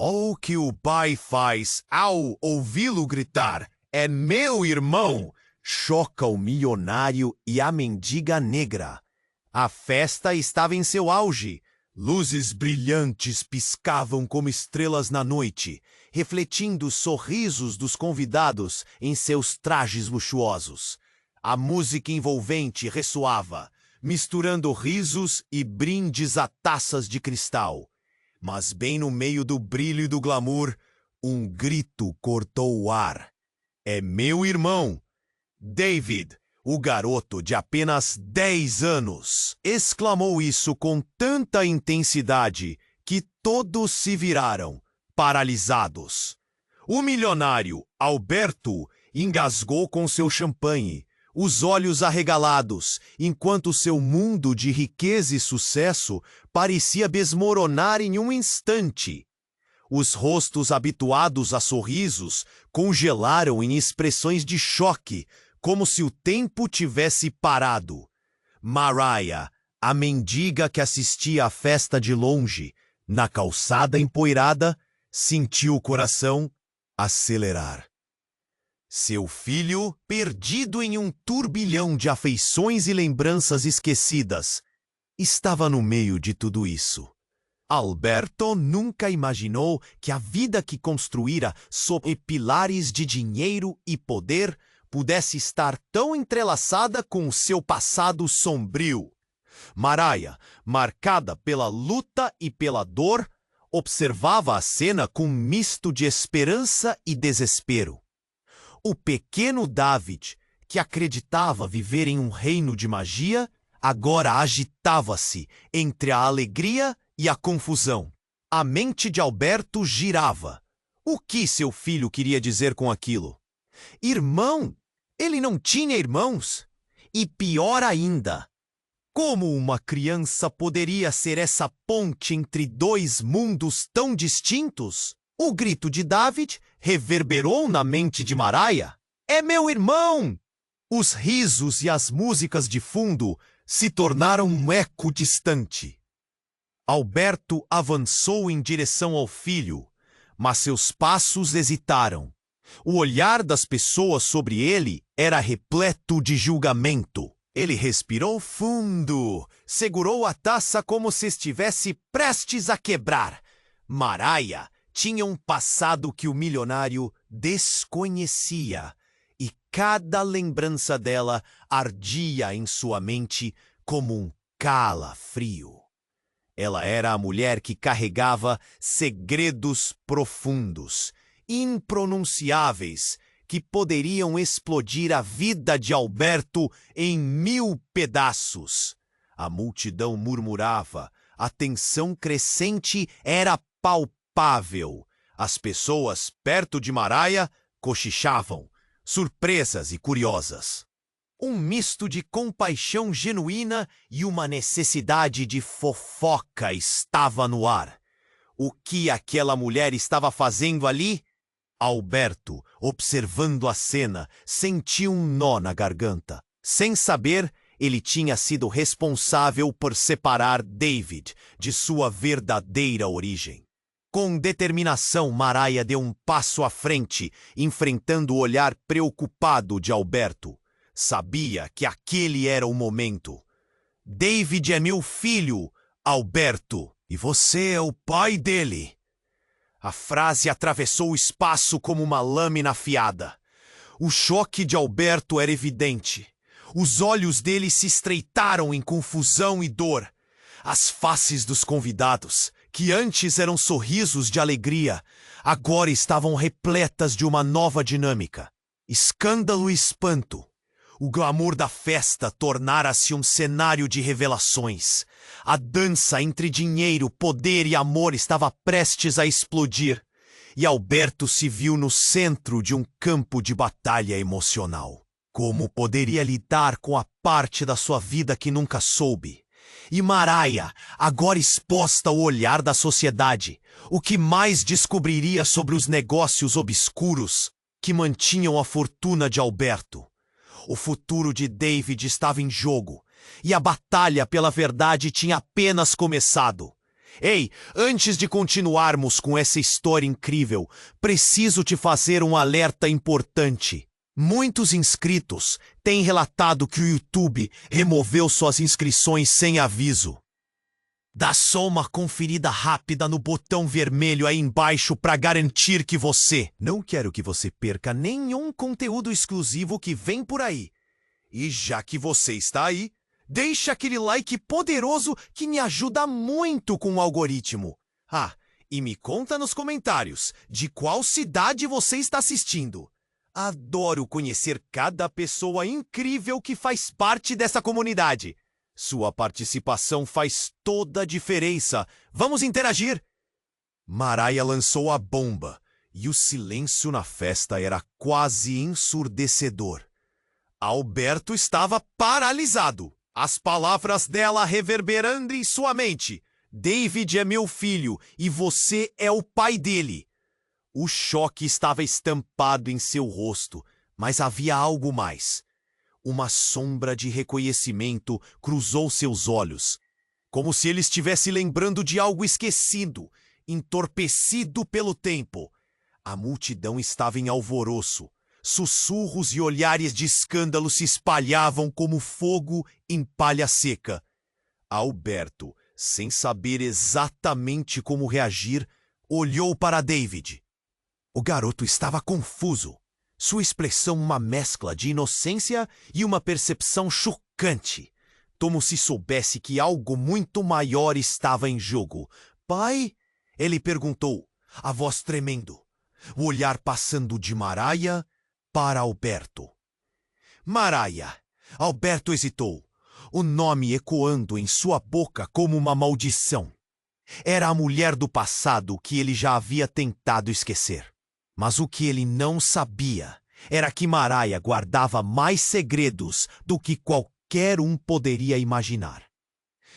O que o pai faz ao ouvi-lo gritar, "É meu irmão!", choca o milionário e a mendiga negra. A festa estava em seu auge. Luzes brilhantes piscavam como estrelas na noite, refletindo os sorrisos dos convidados em seus trajes luxuosos. A música envolvente ressoava, misturando risos e brindes a taças de cristal. Mas bem no meio do brilho e do glamour, um grito cortou o ar. "É meu irmão!" David, o garoto de apenas 10 anos, exclamou isso com tanta intensidade que todos se viraram, paralisados. O milionário, Alberto, engasgou com seu champanhe, os olhos arregalados, enquanto seu mundo de riqueza e sucesso parecia desmoronar em um instante. Os rostos habituados a sorrisos congelaram em expressões de choque, como se o tempo tivesse parado. Mariah, a mendiga que assistia à festa de longe, na calçada empoeirada, sentiu o coração acelerar. Seu filho, perdido em um turbilhão de afeições e lembranças esquecidas, estava no meio de tudo isso. Alberto nunca imaginou que a vida que construíra sob pilares de dinheiro e poder pudesse estar tão entrelaçada com o seu passado sombrio. Mariah, marcada pela luta e pela dor, observava a cena com um misto de esperança e desespero. O pequeno David, que acreditava viver em um reino de magia, agora agitava-se entre a alegria e a confusão. A mente de Alberto girava. O que seu filho queria dizer com aquilo? Irmão? Ele não tinha irmãos? E pior ainda, como uma criança poderia ser essa ponte entre dois mundos tão distintos? O grito de David reverberou na mente de Mariah. "É meu irmão!" Os risos e as músicas de fundo se tornaram um eco distante. Alberto avançou em direção ao filho, mas seus passos hesitaram. O olhar das pessoas sobre ele era repleto de julgamento. Ele respirou fundo, segurou a taça como se estivesse prestes a quebrar. Mariah tinha um passado que o milionário desconhecia, e cada lembrança dela ardia em sua mente como um calafrio. Ela era a mulher que carregava segredos profundos, impronunciáveis, que poderiam explodir a vida de Alberto em 1000 pedaços. A multidão murmurava, a tensão crescente era palpável. As pessoas perto de Mariah cochichavam, surpresas e curiosas. Um misto de compaixão genuína e uma necessidade de fofoca estava no ar. O que aquela mulher estava fazendo ali? Alberto, observando a cena, sentiu um nó na garganta. Sem saber, ele tinha sido responsável por separar David de sua verdadeira origem. Com determinação, Mariah deu um passo à frente, enfrentando o olhar preocupado de Alberto. Sabia que aquele era o momento. "David é meu filho, Alberto, e você é o pai dele." A frase atravessou o espaço como uma lâmina afiada. O choque de Alberto era evidente. Os olhos dele se estreitaram em confusão e dor. As faces dos convidados, que antes eram sorrisos de alegria, agora estavam repletas de uma nova dinâmica. Escândalo e espanto. O glamour da festa tornara-se um cenário de revelações. A dança entre dinheiro, poder e amor estava prestes a explodir. E Alberto se viu no centro de um campo de batalha emocional. Como poderia lidar com a parte da sua vida que nunca soube? E Mariah, agora exposta ao olhar da sociedade, o que mais descobriria sobre os negócios obscuros que mantinham a fortuna de Alberto? O futuro de David estava em jogo, e a batalha pela verdade tinha apenas começado. Ei, antes de continuarmos com essa história incrível, preciso te fazer um alerta importante. Muitos inscritos têm relatado que o YouTube removeu suas inscrições sem aviso. Dá só uma conferida rápida no botão vermelho aí embaixo para garantir que você... Não quero que você perca nenhum conteúdo exclusivo que vem por aí. E já que você está aí, deixa aquele like poderoso que me ajuda muito com o algoritmo. Ah, e me conta nos comentários de qual cidade você está assistindo. Adoro conhecer cada pessoa incrível que faz parte dessa comunidade. Sua participação faz toda a diferença. Vamos interagir? Mariah lançou a bomba e o silêncio na festa era quase ensurdecedor. Alberto estava paralisado, as palavras dela reverberando em sua mente. David é meu filho e você é o pai dele. O choque estava estampado em seu rosto, mas havia algo mais. Uma sombra de reconhecimento cruzou seus olhos, como se ele estivesse lembrando de algo esquecido, entorpecido pelo tempo. A multidão estava em alvoroço. Sussurros e olhares de escândalo se espalhavam como fogo em palha seca. Alberto, sem saber exatamente como reagir, olhou para David. O garoto estava confuso. Sua expressão uma mescla de inocência e uma percepção chocante, como se soubesse que algo muito maior estava em jogo. Pai? Ele perguntou, a voz tremendo, o olhar passando de Mariah para Alberto. Mariah. Alberto hesitou, o nome ecoando em sua boca como uma maldição. Era a mulher do passado que ele já havia tentado esquecer. Mas o que ele não sabia era que Mariah guardava mais segredos do que qualquer um poderia imaginar.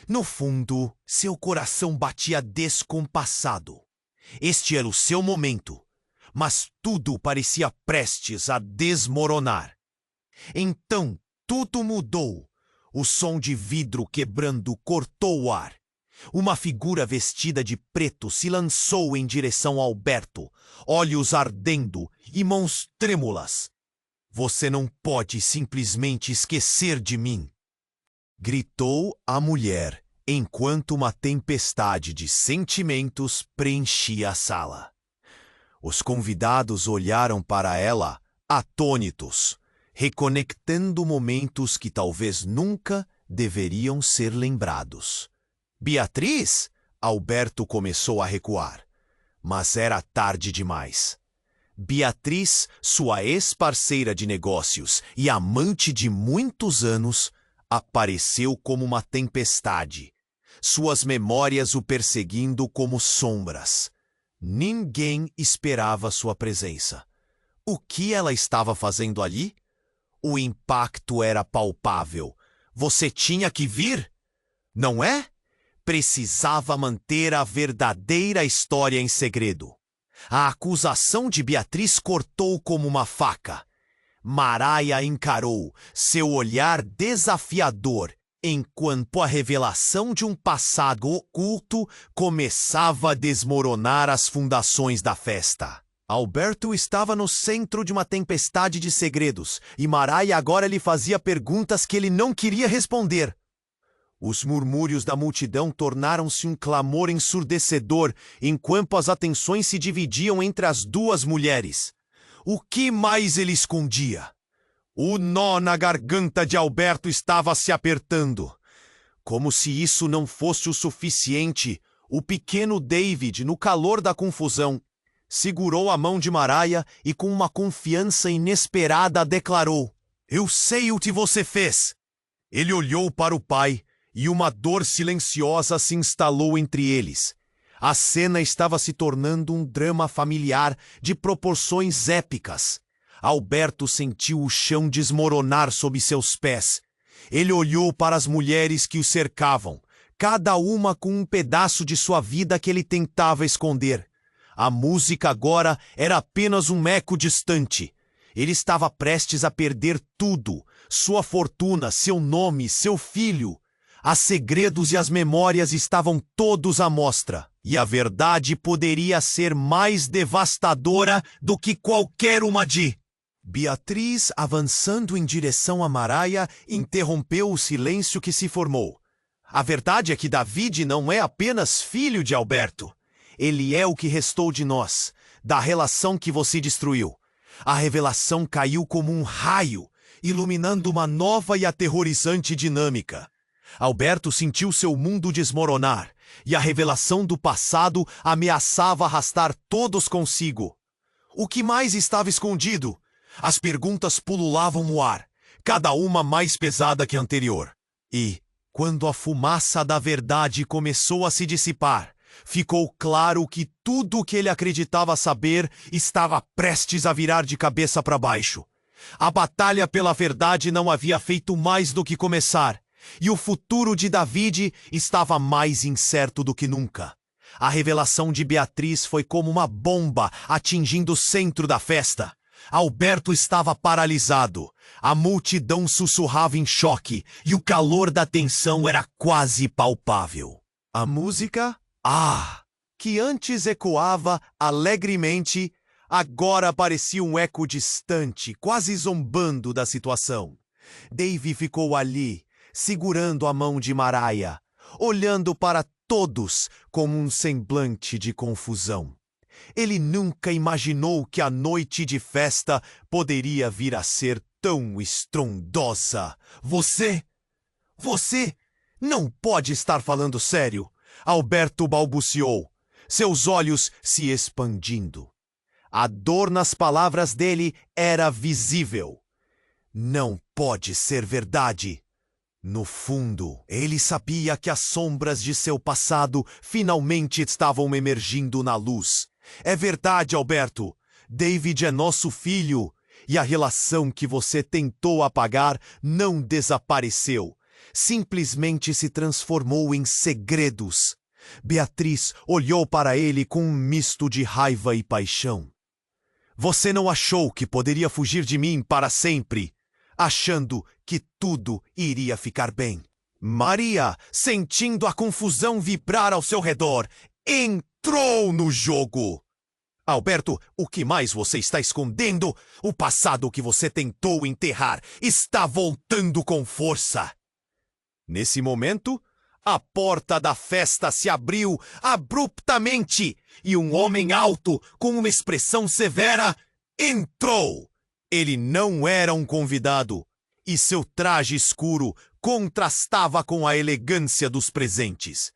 No fundo, seu coração batia descompassado. Este era o seu momento, mas tudo parecia prestes a desmoronar. Então, tudo mudou. O som de vidro quebrando cortou o ar. Uma figura vestida de preto se lançou em direção a Alberto, olhos ardendo e mãos trêmulas. Você não pode simplesmente esquecer de mim, gritou a mulher, enquanto uma tempestade de sentimentos preenchia a sala. Os convidados olharam para ela, atônitos, reconectando momentos que talvez nunca deveriam ser lembrados. Beatriz? Alberto começou a recuar, mas era tarde demais. Beatriz, sua ex-parceira de negócios e amante de muitos anos, apareceu como uma tempestade, suas memórias o perseguindo como sombras. Ninguém esperava sua presença. O que ela estava fazendo ali? O impacto era palpável. Você tinha que vir? Não é? Precisava manter a verdadeira história em segredo. A acusação de Beatriz cortou como uma faca. Mariah encarou, seu olhar desafiador, enquanto a revelação de um passado oculto começava a desmoronar as fundações da festa. Alberto estava no centro de uma tempestade de segredos, e Mariah agora lhe fazia perguntas que ele não queria responder. Os murmúrios da multidão tornaram-se um clamor ensurdecedor enquanto as atenções se dividiam entre as duas mulheres. O que mais ele escondia? O nó na garganta de Alberto estava se apertando. Como se isso não fosse o suficiente, o pequeno David, no calor da confusão, segurou a mão de Mariah e com uma confiança inesperada declarou: "Eu sei o que você fez." Ele olhou para o pai e uma dor silenciosa se instalou entre eles. A cena estava se tornando um drama familiar de proporções épicas. Alberto sentiu o chão desmoronar sob seus pés. Ele olhou para as mulheres que o cercavam, cada uma com um pedaço de sua vida que ele tentava esconder. A música agora era apenas um eco distante. Ele estava prestes a perder tudo: sua fortuna, seu nome, seu filho. Os segredos e as memórias estavam todos à mostra, e a verdade poderia ser mais devastadora do que qualquer uma de... Beatriz, avançando em direção a Maraia, interrompeu o silêncio que se formou. A verdade é que David não é apenas filho de Alberto. Ele é o que restou de nós, da relação que você destruiu. A revelação caiu como um raio, iluminando uma nova e aterrorizante dinâmica. Alberto sentiu seu mundo desmoronar, e a revelação do passado ameaçava arrastar todos consigo. O que mais estava escondido? As perguntas pululavam no ar, cada uma mais pesada que a anterior. E, quando a fumaça da verdade começou a se dissipar, ficou claro que tudo o que ele acreditava saber estava prestes a virar de cabeça para baixo. A batalha pela verdade não havia feito mais do que começar, e o futuro de David estava mais incerto do que nunca. A revelação de Beatriz foi como uma bomba atingindo o centro da festa. Alberto estava paralisado. A multidão sussurrava em choque e o calor da tensão era quase palpável. A música, que antes ecoava alegremente, agora parecia um eco distante, quase zombando da situação. Dave ficou ali, segurando a mão de Maraia, olhando para todos com um semblante de confusão. Ele nunca imaginou que a noite de festa poderia vir a ser tão estrondosa. Você não pode estar falando sério, Alberto balbuciou, seus olhos se expandindo. A dor nas palavras dele era visível. Não pode ser verdade. No fundo, ele sabia que as sombras de seu passado finalmente estavam emergindo na luz. É verdade, Alberto. David é nosso filho, e a relação que você tentou apagar não desapareceu. Simplesmente se transformou em segredos. Beatriz olhou para ele com um misto de raiva e paixão. Você não achou que poderia fugir de mim para sempre, achando que tudo iria ficar bem. Maria, sentindo a confusão vibrar ao seu redor, entrou no jogo. Alberto, o que mais você está escondendo? O passado que você tentou enterrar está voltando com força. Nesse momento, a porta da festa se abriu abruptamente e um homem alto, com uma expressão severa, entrou. Ele não era um convidado, e seu traje escuro contrastava com a elegância dos presentes.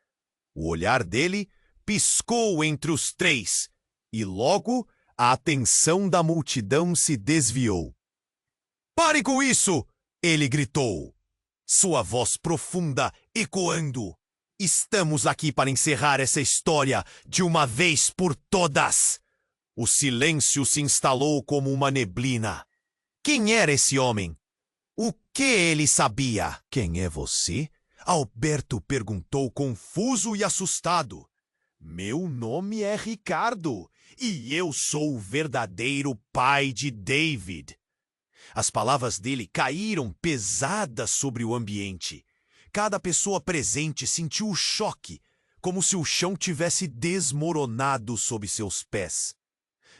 O olhar dele piscou entre os três, e logo a atenção da multidão se desviou. "Pare com isso!" ele gritou, sua voz profunda ecoando. "Estamos aqui para encerrar essa história de uma vez por todas." O silêncio se instalou como uma neblina. Quem era esse homem? O que ele sabia? "Quem é você?" Alberto perguntou, confuso e assustado. "Meu nome é Ricardo, e eu sou o verdadeiro pai de David." As palavras dele caíram pesadas sobre o ambiente. Cada pessoa presente sentiu o choque, como se o chão tivesse desmoronado sob seus pés.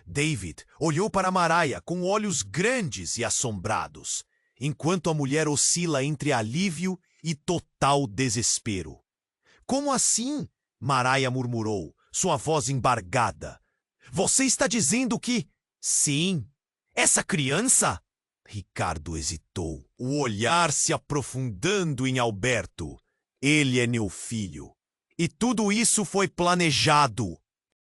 David olhou para Maraia com olhos grandes e assombrados, enquanto a mulher oscila entre alívio e total desespero. "Como assim?" Maraia murmurou, sua voz embargada. "Você está dizendo que..." "Sim, essa criança..." Ricardo hesitou, o olhar se aprofundando em Alberto. "Ele é meu filho. E tudo isso foi planejado."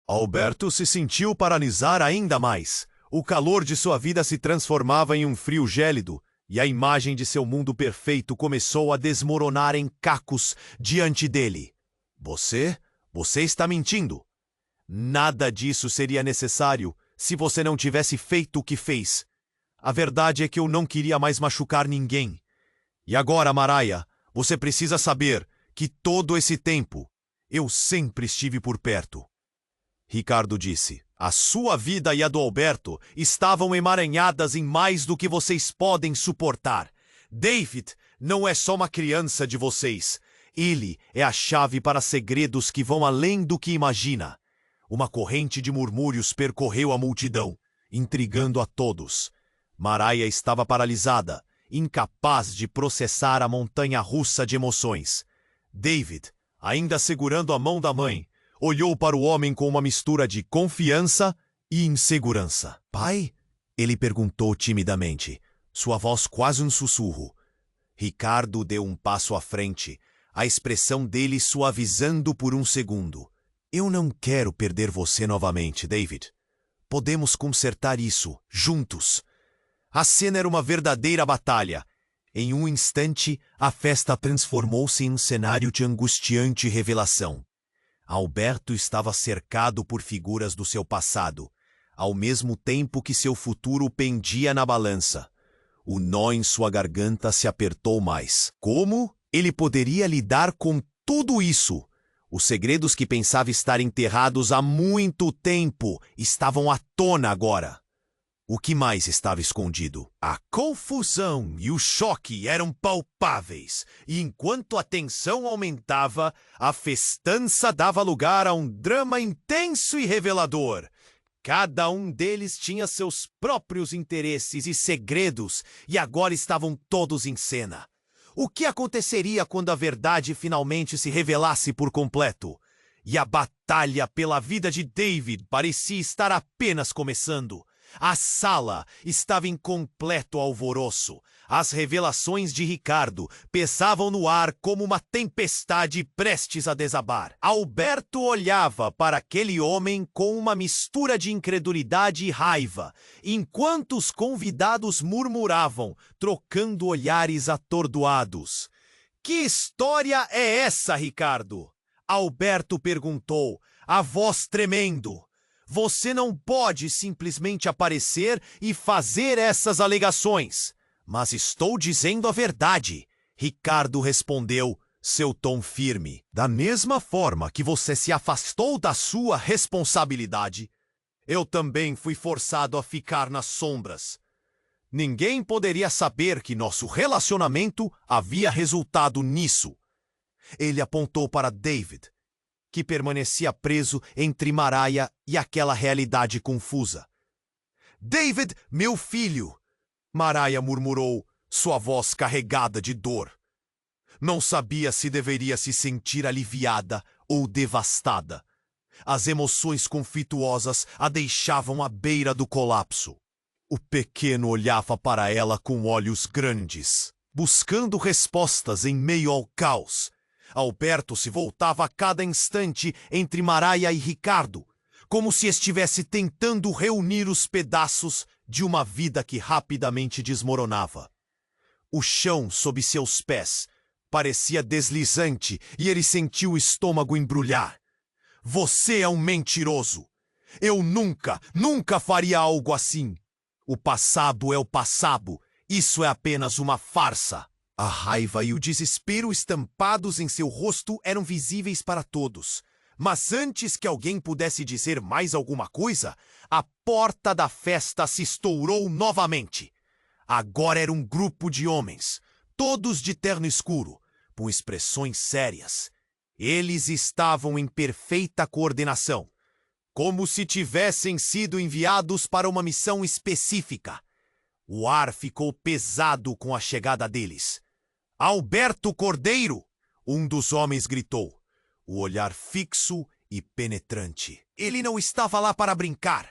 Alberto se sentiu paralisar ainda mais. O calor de sua vida se transformava em um frio gélido, e a imagem de seu mundo perfeito começou a desmoronar em cacos diante dele. Você está mentindo. Nada disso seria necessário se você não tivesse feito o que fez. A verdade é que eu não queria mais machucar ninguém. E agora, Maraia, você precisa saber que todo esse tempo eu sempre estive por perto." Ricardo disse, "A sua vida e a do Alberto estavam emaranhadas em mais do que vocês podem suportar. David não é só uma criança de vocês. Ele é a chave para segredos que vão além do que imagina. Uma corrente de murmúrios percorreu a multidão, intrigando a todos. Mariah estava paralisada, incapaz de processar a montanha-russa de emoções. David, ainda segurando a mão da mãe, olhou para o homem com uma mistura de confiança e insegurança. "Pai?" ele perguntou timidamente, sua voz quase um sussurro. Ricardo deu um passo à frente, a expressão dele suavizando por um segundo. "Eu não quero perder você novamente, David. Podemos consertar isso, juntos." A cena era uma verdadeira batalha. Em um instante, a festa transformou-se em um cenário de angustiante revelação. Alberto estava cercado por figuras do seu passado, ao mesmo tempo que seu futuro pendia na balança. O nó em sua garganta se apertou mais. Como ele poderia lidar com tudo isso? Os segredos que pensava estar enterrados há muito tempo estavam à tona agora. O que mais estava escondido? A confusão e o choque eram palpáveis, e enquanto a tensão aumentava, a festança dava lugar a um drama intenso e revelador. Cada um deles tinha seus próprios interesses e segredos, e agora estavam todos em cena. O que aconteceria quando a verdade finalmente se revelasse por completo? E a batalha pela vida de David parecia estar apenas começando. A sala estava em completo alvoroço. As revelações de Ricardo pesavam no ar como uma tempestade prestes a desabar. Alberto olhava para aquele homem com uma mistura de incredulidade e raiva, enquanto os convidados murmuravam, trocando olhares atordoados. "Que história é essa, Ricardo?" Alberto perguntou, a voz tremendo. "Você não pode simplesmente aparecer e fazer essas alegações." "Mas estou dizendo a verdade", Ricardo respondeu, seu tom firme. "Da mesma forma que você se afastou da sua responsabilidade, eu também fui forçado a ficar nas sombras. Ninguém poderia saber que nosso relacionamento havia resultado nisso." Ele apontou para David, que permanecia preso entre Mariah e aquela realidade confusa. "David, meu filho!" Mariah murmurou, sua voz carregada de dor. Não sabia se deveria se sentir aliviada ou devastada. As emoções conflituosas a deixavam à beira do colapso. O pequeno olhava para ela com olhos grandes, buscando respostas em meio ao caos. Alberto se voltava a cada instante entre Mariah e Ricardo, como se estivesse tentando reunir os pedaços de uma vida que rapidamente desmoronava. O chão sob seus pés parecia deslizante e ele sentiu o estômago embrulhar. "Você é um mentiroso! Eu nunca faria algo assim! O passado é o passado, isso é apenas uma farsa!" A raiva e o desespero estampados em seu rosto eram visíveis para todos. Mas antes que alguém pudesse dizer mais alguma coisa, a porta da festa se estourou novamente. Agora era um grupo de homens, todos de terno escuro, com expressões sérias. Eles estavam em perfeita coordenação, como se tivessem sido enviados para uma missão específica. O ar ficou pesado com a chegada deles. "Alberto Cordeiro!" um dos homens gritou, o olhar fixo e penetrante. "Ele não estava lá para brincar.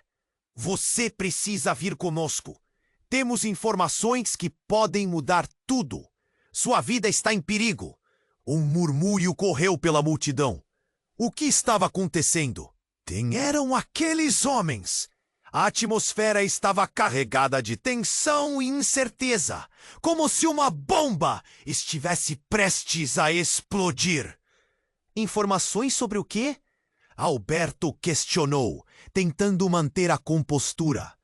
Você precisa vir conosco. Temos informações que podem mudar tudo. Sua vida está em perigo." Um murmúrio correu pela multidão. O que estava acontecendo? Quem eram aqueles homens? A atmosfera estava carregada de tensão e incerteza, como se uma bomba estivesse prestes a explodir. "Informações sobre o quê?" Alberto questionou, tentando manter a compostura.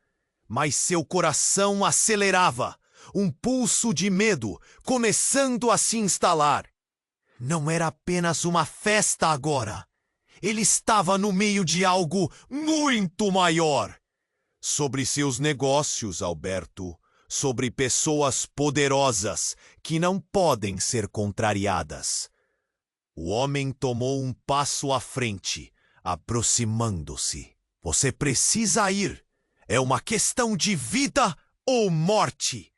Mas seu coração acelerava, um pulso de medo começando a se instalar. Não era apenas uma festa agora. Ele estava no meio de algo muito maior. Sobre seus negócios, Alberto. Sobre pessoas poderosas que não podem ser contrariadas. O homem tomou um passo à frente, aproximando-se. Você precisa ir. É uma questão de vida ou morte.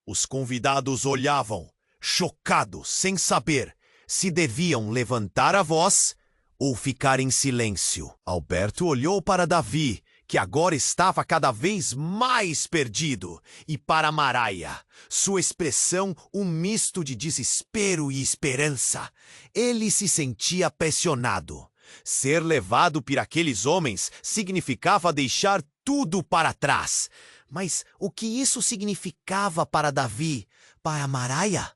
Os convidados olhavam, chocados, sem saber se deviam levantar a voz ou ficar em silêncio. Alberto olhou para Davi, que agora estava cada vez mais perdido, e para Maraia, sua expressão um misto de desespero e esperança. Ele se sentia pressionado. Ser levado por aqueles homens significava deixar tudo para trás. Mas o que isso significava para Davi, para Maraia?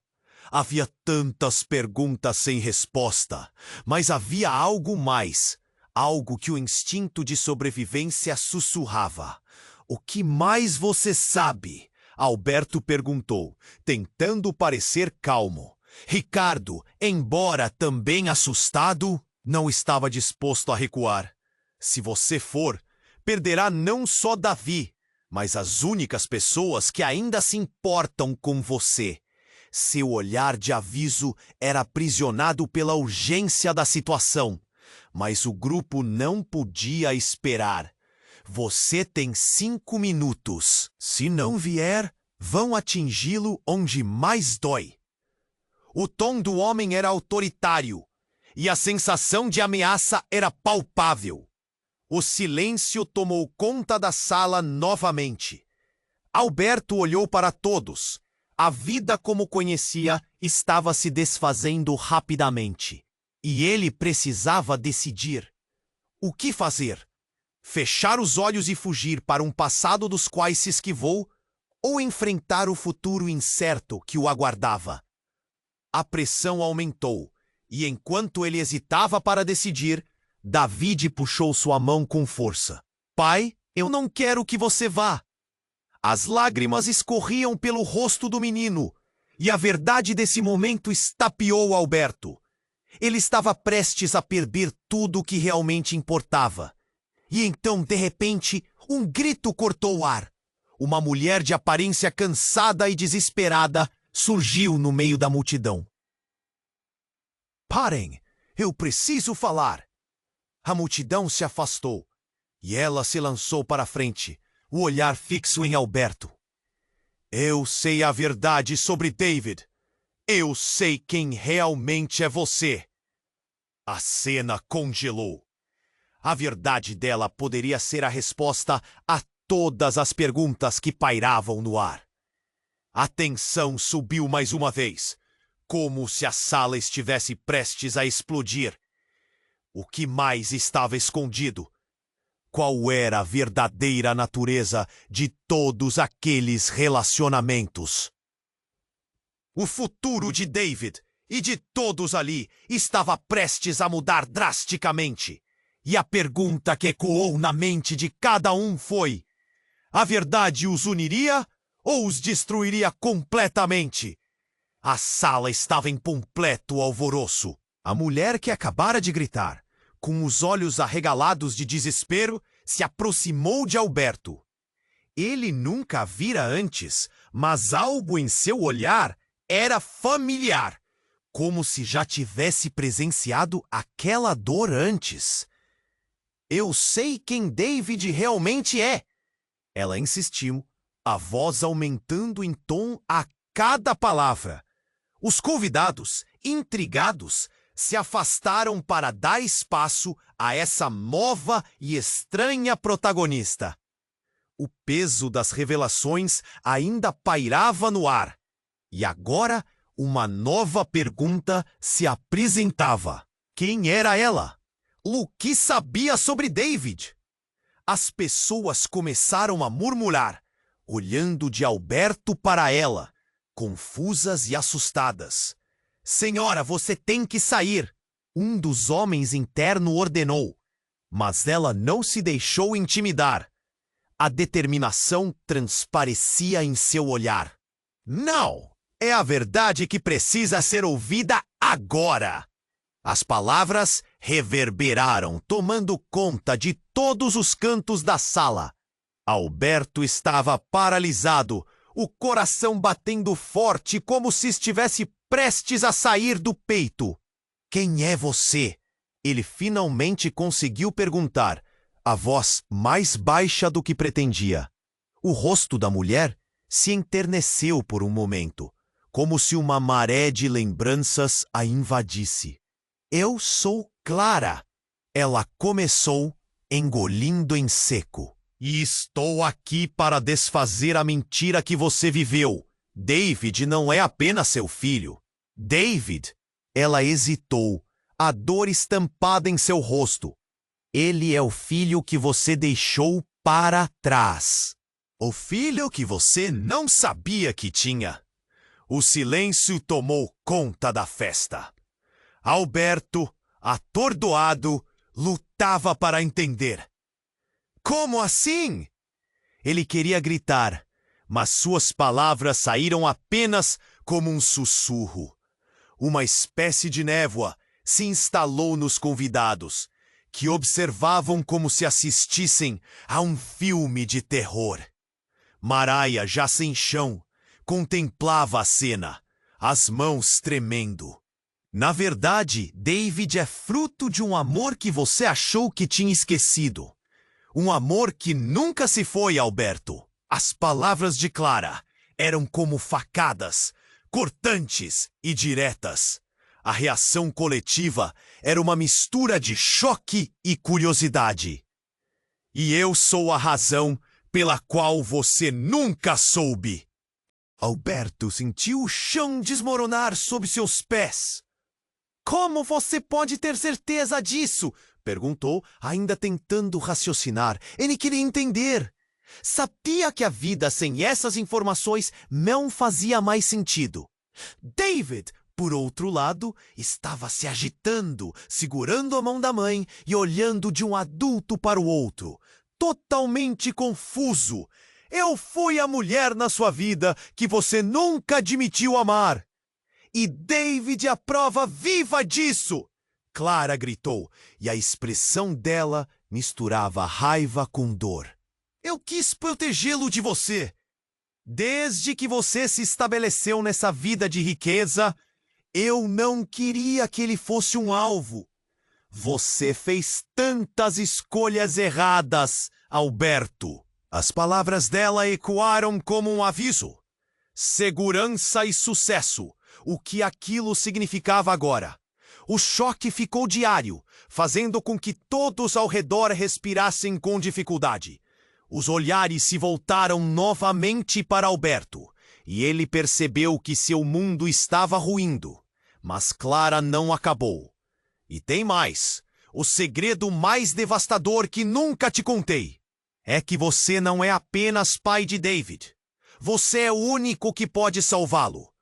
Havia tantas perguntas sem resposta, mas havia algo mais. Algo que o instinto de sobrevivência sussurrava. O que mais você sabe? Alberto perguntou, tentando parecer calmo. Ricardo, embora também assustado, não estava disposto a recuar. Se você for, perderá não só Davi, mas as únicas pessoas que ainda se importam com você. Seu olhar de aviso era aprisionado pela urgência da situação. Mas o grupo não podia esperar. Você tem 5 minutos. Se não vier, vão atingi-lo onde mais dói. O tom do homem era autoritário, e a sensação de ameaça era palpável. O silêncio tomou conta da sala novamente. Alberto olhou para todos. A vida como conhecia estava se desfazendo rapidamente. E ele precisava decidir. O que fazer? Fechar os olhos e fugir para um passado dos quais se esquivou, ou enfrentar o futuro incerto que o aguardava? A pressão aumentou, e enquanto ele hesitava para decidir, David puxou sua mão com força. Pai, eu não quero que você vá. As lágrimas escorriam pelo rosto do menino, e a verdade desse momento estapeou Alberto. Ele estava prestes a perder tudo o que realmente importava. E então, de repente, um grito cortou o ar. Uma mulher de aparência cansada e desesperada surgiu no meio da multidão. Parem! Eu preciso falar! A multidão se afastou, e ela se lançou para a frente, o olhar fixo em Alberto. Eu sei a verdade sobre David. Eu sei quem realmente é você. A cena congelou. A verdade dela poderia ser a resposta a todas as perguntas que pairavam no ar. A tensão subiu mais uma vez, como se a sala estivesse prestes a explodir. O que mais estava escondido? Qual era a verdadeira natureza de todos aqueles relacionamentos? O futuro de David e de todos ali estava prestes a mudar drasticamente. E a pergunta que ecoou na mente de cada um foi: a verdade os uniria ou os destruiria completamente? A sala estava em completo alvoroço. A mulher que acabara de gritar, com os olhos arregalados de desespero, se aproximou de Alberto. Ele nunca a vira antes, mas algo em seu olhar era familiar, como se já tivesse presenciado aquela dor antes. Eu sei quem David realmente é. Ela insistiu, a voz aumentando em tom a cada palavra. Os convidados, intrigados, se afastaram para dar espaço a essa nova e estranha protagonista. O peso das revelações ainda pairava no ar. E agora, uma nova pergunta se apresentava. Quem era ela? O que sabia sobre David? As pessoas começaram a murmurar, olhando de Alberto para ela, confusas e assustadas. Senhora, você tem que sair, um dos homens interno ordenou. Mas ela não se deixou intimidar. A determinação transparecia em seu olhar. Não! É a verdade que precisa ser ouvida agora! As palavras reverberaram, tomando conta de todos os cantos da sala. Alberto estava paralisado, o coração batendo forte como se estivesse prestes a sair do peito. Quem é você? Ele finalmente conseguiu perguntar, a voz mais baixa do que pretendia. O rosto da mulher se enterneceu por um momento, como se uma maré de lembranças a invadisse. Eu sou Clara, ela começou, engolindo em seco. E estou aqui para desfazer a mentira que você viveu. David não é apenas seu filho. David, ela hesitou, a dor estampada em seu rosto. Ele é o filho que você deixou para trás. O filho que você não sabia que tinha. O silêncio tomou conta da festa. Alberto, atordoado, lutava para entender. Como assim? Ele queria gritar, mas suas palavras saíram apenas como um sussurro. Uma espécie de névoa se instalou nos convidados, que observavam como se assistissem a um filme de terror. Mariah, já sem chão, contemplava a cena, as mãos tremendo. Na verdade, David é fruto de um amor que você achou que tinha esquecido. Um amor que nunca se foi, Alberto. As palavras de Clara eram como facadas, cortantes e diretas. A reação coletiva era uma mistura de choque e curiosidade. E eu sou a razão pela qual você nunca soube. Alberto sentiu o chão desmoronar sob seus pés. Como você pode ter certeza disso? Perguntou, ainda tentando raciocinar. Ele queria entender. Sabia que a vida sem essas informações não fazia mais sentido. David, por outro lado, estava se agitando, segurando a mão da mãe e olhando de um adulto para o outro, totalmente confuso. Eu fui a mulher na sua vida que você nunca admitiu amar. E David é a prova viva disso! Clara gritou, e a expressão dela misturava raiva com dor. Eu quis protegê-lo de você. Desde que você se estabeleceu nessa vida de riqueza, eu não queria que ele fosse um alvo. Você fez tantas escolhas erradas, Alberto. As palavras dela ecoaram como um aviso. Segurança e sucesso. O que aquilo significava agora? O choque ficou diário, fazendo com que todos ao redor respirassem com dificuldade. Os olhares se voltaram novamente para Alberto, e ele percebeu que seu mundo estava ruindo. Mas Clara não acabou. E tem mais. O segredo mais devastador que nunca te contei é que você não é apenas pai de David. Você é o único que pode salvá-lo.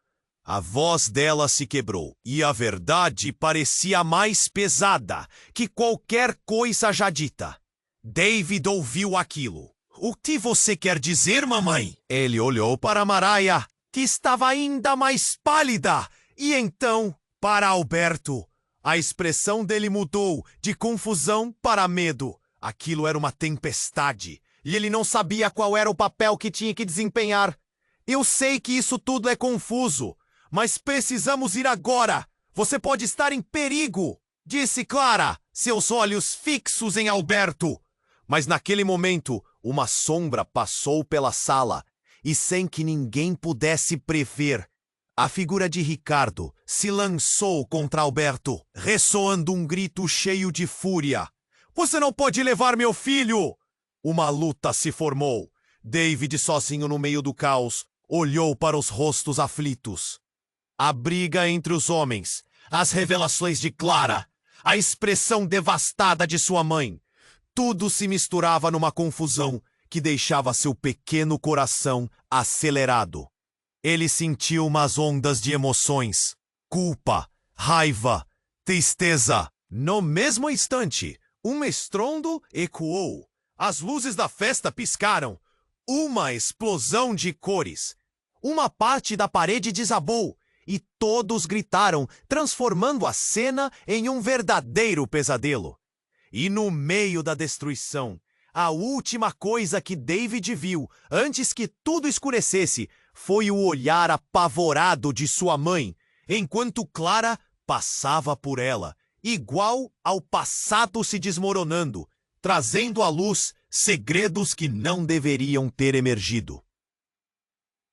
A voz dela se quebrou, e a verdade parecia mais pesada que qualquer coisa já dita. David ouviu aquilo. O que você quer dizer, mamãe? Ele olhou para Mariah, que estava ainda mais pálida, e então para Alberto. A expressão dele mudou de confusão para medo. Aquilo era uma tempestade, e ele não sabia qual era o papel que tinha que desempenhar. Eu sei que isso tudo é confuso, mas precisamos ir agora. Você pode estar em perigo, disse Clara, seus olhos fixos em Alberto. Mas naquele momento, uma sombra passou pela sala, e sem que ninguém pudesse prever, a figura de Ricardo se lançou contra Alberto, ressoando um grito cheio de fúria. Você não pode levar meu filho! Uma luta se formou. David, sozinho no meio do caos, olhou para os rostos aflitos. A briga entre os homens, as revelações de Clara, a expressão devastada de sua mãe. Tudo se misturava numa confusão que deixava seu pequeno coração acelerado. Ele sentiu umas ondas de emoções, culpa, raiva, tristeza. No mesmo instante, um estrondo ecoou. As luzes da festa piscaram. Uma explosão de cores. Uma parte da parede desabou. E todos gritaram, transformando a cena em um verdadeiro pesadelo. E no meio da destruição, a última coisa que David viu, antes que tudo escurecesse, foi o olhar apavorado de sua mãe, enquanto Clara passava por ela, igual ao passado se desmoronando, trazendo à luz segredos que não deveriam ter emergido.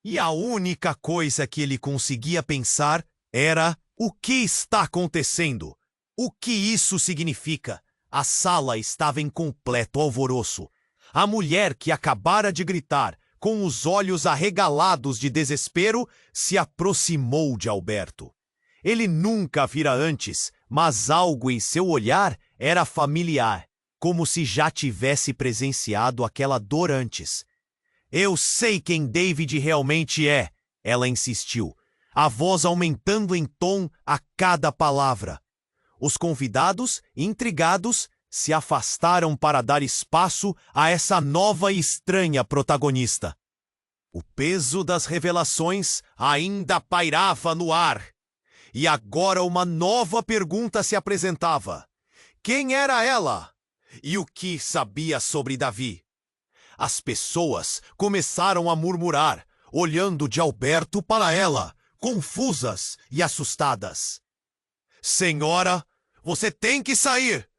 E a única coisa que ele conseguia pensar era: o que está acontecendo? O que isso significa? A sala estava em completo alvoroço. A mulher que acabara de gritar, com os olhos arregalados de desespero, se aproximou de Alberto. Ele nunca a vira antes, mas algo em seu olhar era familiar, como se já tivesse presenciado aquela dor antes. Eu sei quem David realmente é, ela insistiu, a voz aumentando em tom a cada palavra. Os convidados, intrigados, se afastaram para dar espaço a essa nova e estranha protagonista. O peso das revelações ainda pairava no ar. E agora uma nova pergunta se apresentava. Quem era ela? E o que sabia sobre Davi? As pessoas começaram a murmurar, olhando de Alberto para ela, confusas e assustadas. Senhora, você tem que sair!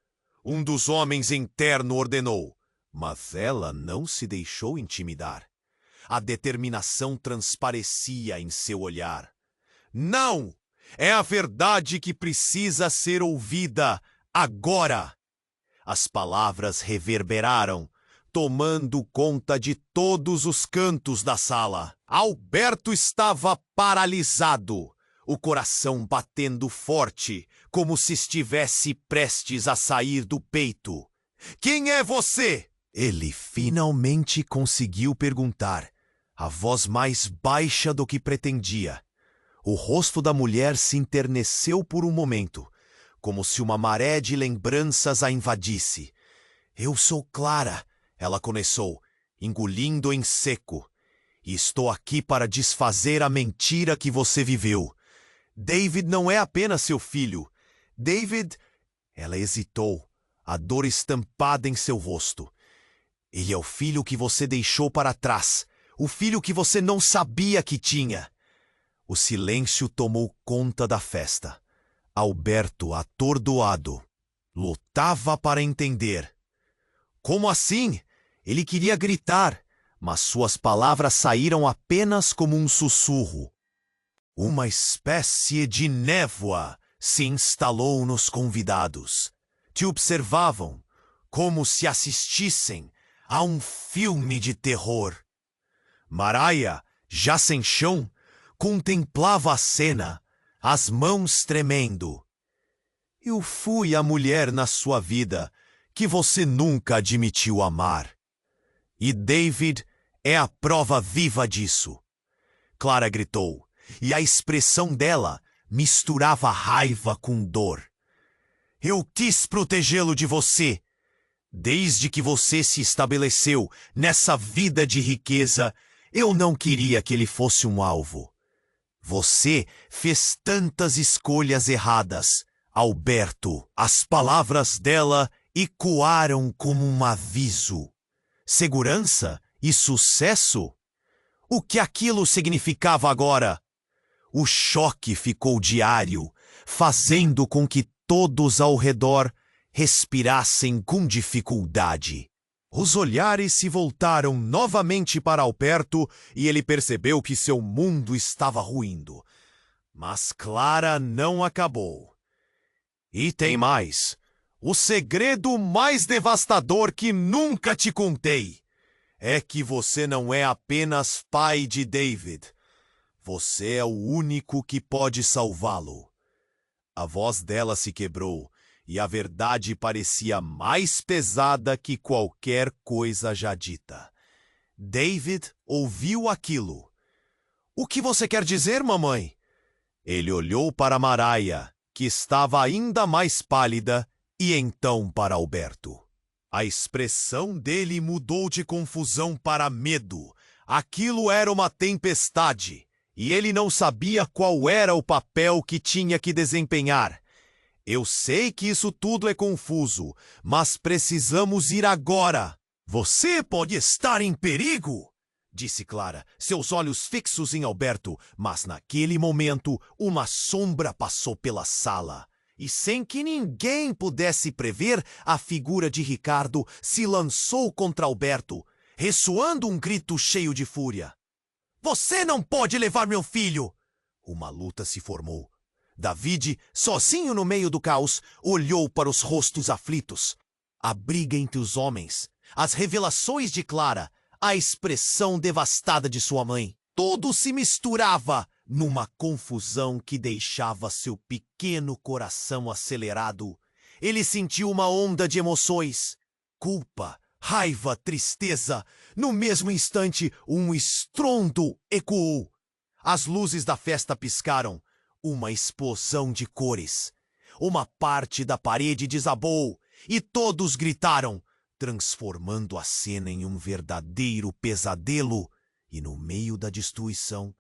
Um dos homens interno ordenou, mas ela não se deixou intimidar. A determinação transparecia em seu olhar. Não! É a verdade que precisa ser ouvida agora! As palavras reverberaram, tomando conta de todos os cantos da sala. Alberto estava paralisado, o coração batendo forte, como se estivesse prestes a sair do peito. Quem é você? Ele finalmente conseguiu perguntar, a voz mais baixa do que pretendia. O rosto da mulher se enterneceu por um momento, como se uma maré de lembranças a invadisse. Eu sou Clara, ela começou, engolindo em seco. E estou aqui para desfazer a mentira que você viveu. David não é apenas seu filho. David... Ela hesitou, a dor estampada em seu rosto. Ele é o filho que você deixou para trás. O filho que você não sabia que tinha. O silêncio tomou conta da festa. Alberto, atordoado, lutava para entender. Como assim? Ele queria gritar, mas suas palavras saíram apenas como um sussurro. Uma espécie de névoa se instalou nos convidados. Te observavam, como se assistissem a um filme de terror. Maraia, já sem chão, contemplava a cena, as mãos tremendo. Eu fui a mulher na sua vida que você nunca admitiu amar. E David é a prova viva disso. Clara gritou, e a expressão dela misturava raiva com dor. Eu quis protegê-lo de você. Desde que você se estabeleceu nessa vida de riqueza, eu não queria que ele fosse um alvo. Você fez tantas escolhas erradas, Alberto. As palavras dela ecoaram como um aviso. Segurança e sucesso? O que aquilo significava agora? O choque ficou diário, fazendo com que todos ao redor respirassem com dificuldade. Os olhares se voltaram novamente para Alberto e ele percebeu que seu mundo estava ruindo. Mas Clara não acabou. E tem mais. O segredo mais devastador que nunca te contei é que você não é apenas pai de David. Você é o único que pode salvá-lo. A voz dela se quebrou e a verdade parecia mais pesada que qualquer coisa já dita. David ouviu aquilo. O que você quer dizer, mamãe? Ele olhou para Maraia, que estava ainda mais pálida, e então para Alberto. A expressão dele mudou de confusão para medo. Aquilo era uma tempestade, e ele não sabia qual era o papel que tinha que desempenhar. Eu sei que isso tudo é confuso, mas precisamos ir agora. Você pode estar em perigo! disse Clara, seus olhos fixos em Alberto, mas naquele momento uma sombra passou pela sala. E sem que ninguém pudesse prever, a figura de Ricardo se lançou contra Alberto, ressoando um grito cheio de fúria. Você não pode levar meu filho! Uma luta se formou. David, sozinho no meio do caos, olhou para os rostos aflitos. A briga entre os homens, as revelações de Clara, a expressão devastada de sua mãe. Tudo se misturava numa confusão que deixava seu pequeno coração acelerado. Ele sentiu uma onda de emoções. Culpa, raiva, tristeza. No mesmo instante, um estrondo ecoou. As luzes da festa piscaram. Uma explosão de cores. Uma parte da parede desabou e todos gritaram, transformando a cena em um verdadeiro pesadelo. E no meio da destruição,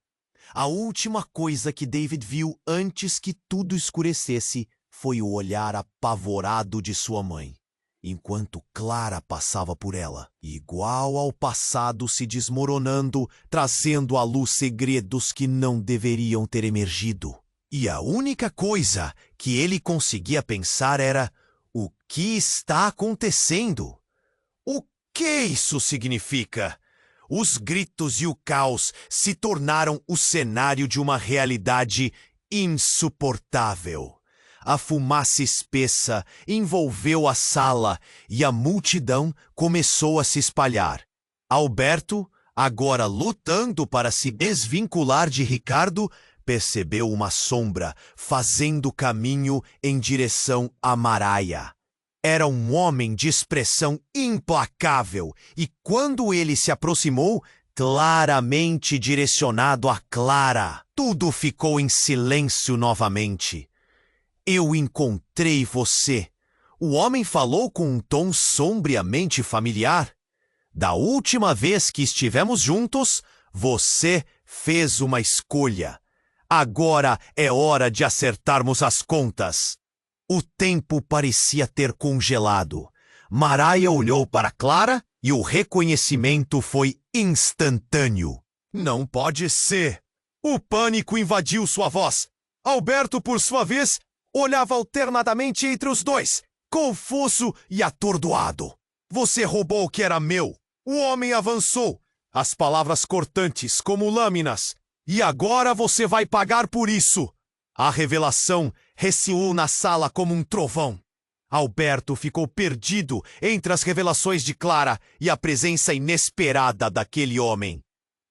a última coisa que David viu antes que tudo escurecesse foi o olhar apavorado de sua mãe, enquanto Clara passava por ela, igual ao passado se desmoronando, trazendo à luz segredos que não deveriam ter emergido. E a única coisa que ele conseguia pensar era: o que está acontecendo? O que isso significa? Os gritos e o caos se tornaram o cenário de uma realidade insuportável. A fumaça espessa envolveu a sala e a multidão começou a se espalhar. Alberto, agora lutando para se desvincular de Ricardo, percebeu uma sombra fazendo caminho em direção a Maraia. Era um homem de expressão implacável e quando ele se aproximou, claramente direcionado a Clara, tudo ficou em silêncio novamente. Eu encontrei você. O homem falou com um tom sombriamente familiar. Da última vez que estivemos juntos, você fez uma escolha. Agora é hora de acertarmos as contas. O tempo parecia ter congelado. Maraia olhou para Clara e o reconhecimento foi instantâneo. Não pode ser! O pânico invadiu sua voz. Alberto, por sua vez, olhava alternadamente entre os dois, confuso e atordoado. Você roubou o que era meu. O homem avançou, as palavras cortantes como lâminas. E agora você vai pagar por isso. A revelação ressoou na sala como um trovão. Alberto ficou perdido entre as revelações de Clara e a presença inesperada daquele homem.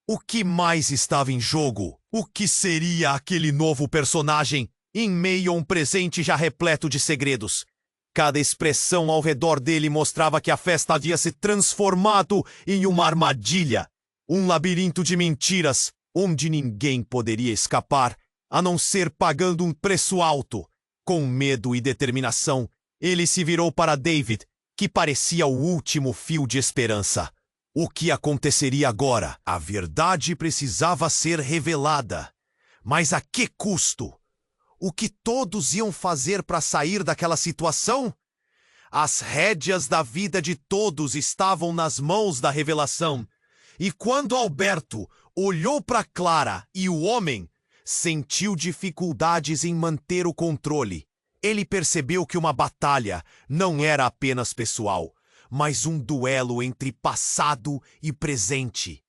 O que mais estava em jogo? O que seria aquele novo personagem em meio a um presente já repleto de segredos? Cada expressão ao redor dele mostrava que a festa havia se transformado em uma armadilha, um labirinto de mentiras, onde ninguém poderia escapar, a não ser pagando um preço alto. Com medo e determinação, ele se virou para David, que parecia o último fio de esperança. O que aconteceria agora? A verdade precisava ser revelada. Mas a que custo? O que todos iam fazer para sair daquela situação? As rédeas da vida de todos estavam nas mãos da revelação. E quando Alberto olhou para Clara e o homem, sentiu dificuldades em manter o controle. Ele percebeu que uma batalha não era apenas pessoal, mas um duelo entre passado e presente.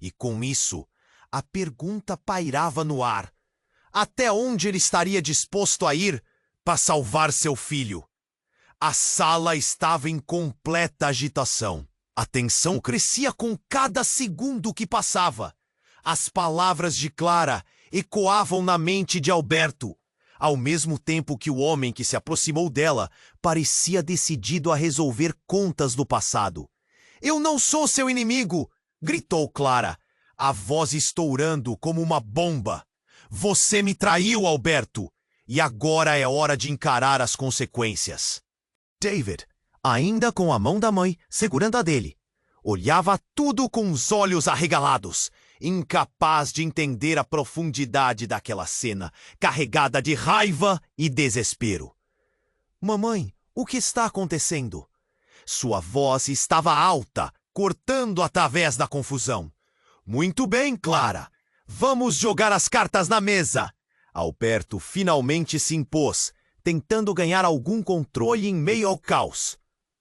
E com isso, a pergunta pairava no ar. Até onde ele estaria disposto a ir para salvar seu filho? A sala estava em completa agitação. A tensão crescia com cada segundo que passava. As palavras de Clara ecoavam na mente de Alberto, ao mesmo tempo que o homem que se aproximou dela parecia decidido a resolver contas do passado. Eu não sou seu inimigo! Gritou Clara, a voz estourando como uma bomba. Você me traiu, Alberto, e agora é hora de encarar as consequências. David, ainda com a mão da mãe segurando a dele, olhava tudo com os olhos arregalados, incapaz de entender a profundidade daquela cena, carregada de raiva e desespero. Mamãe, o que está acontecendo? Sua voz estava alta, cortando através da confusão. Muito bem, Clara. Vamos jogar as cartas na mesa. Alberto finalmente se impôs, tentando ganhar algum controle em meio ao caos.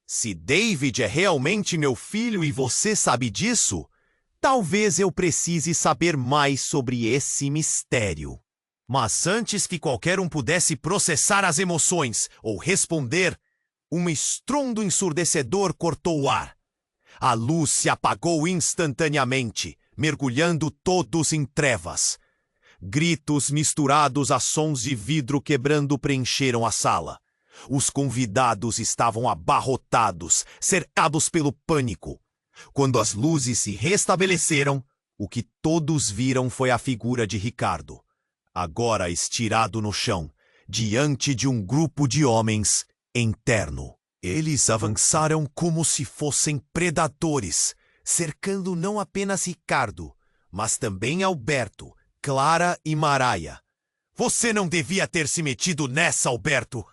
Se David é realmente meu filho e você sabe disso, talvez eu precise saber mais sobre esse mistério. Mas antes que qualquer um pudesse processar as emoções ou responder, um estrondo ensurdecedor cortou o ar. A luz se apagou instantaneamente, mergulhando todos em trevas. Gritos misturados a sons de vidro quebrando preencheram a sala. Os convidados estavam abarrotados, cercados pelo pânico. Quando as luzes se restabeleceram, o que todos viram foi a figura de Ricardo, agora estirado no chão, diante de um grupo de homens em terno. Eles avançaram como se fossem predadores, cercando não apenas Ricardo, mas também Alberto, Clara e Maraia. Você não devia ter se metido nessa, Alberto,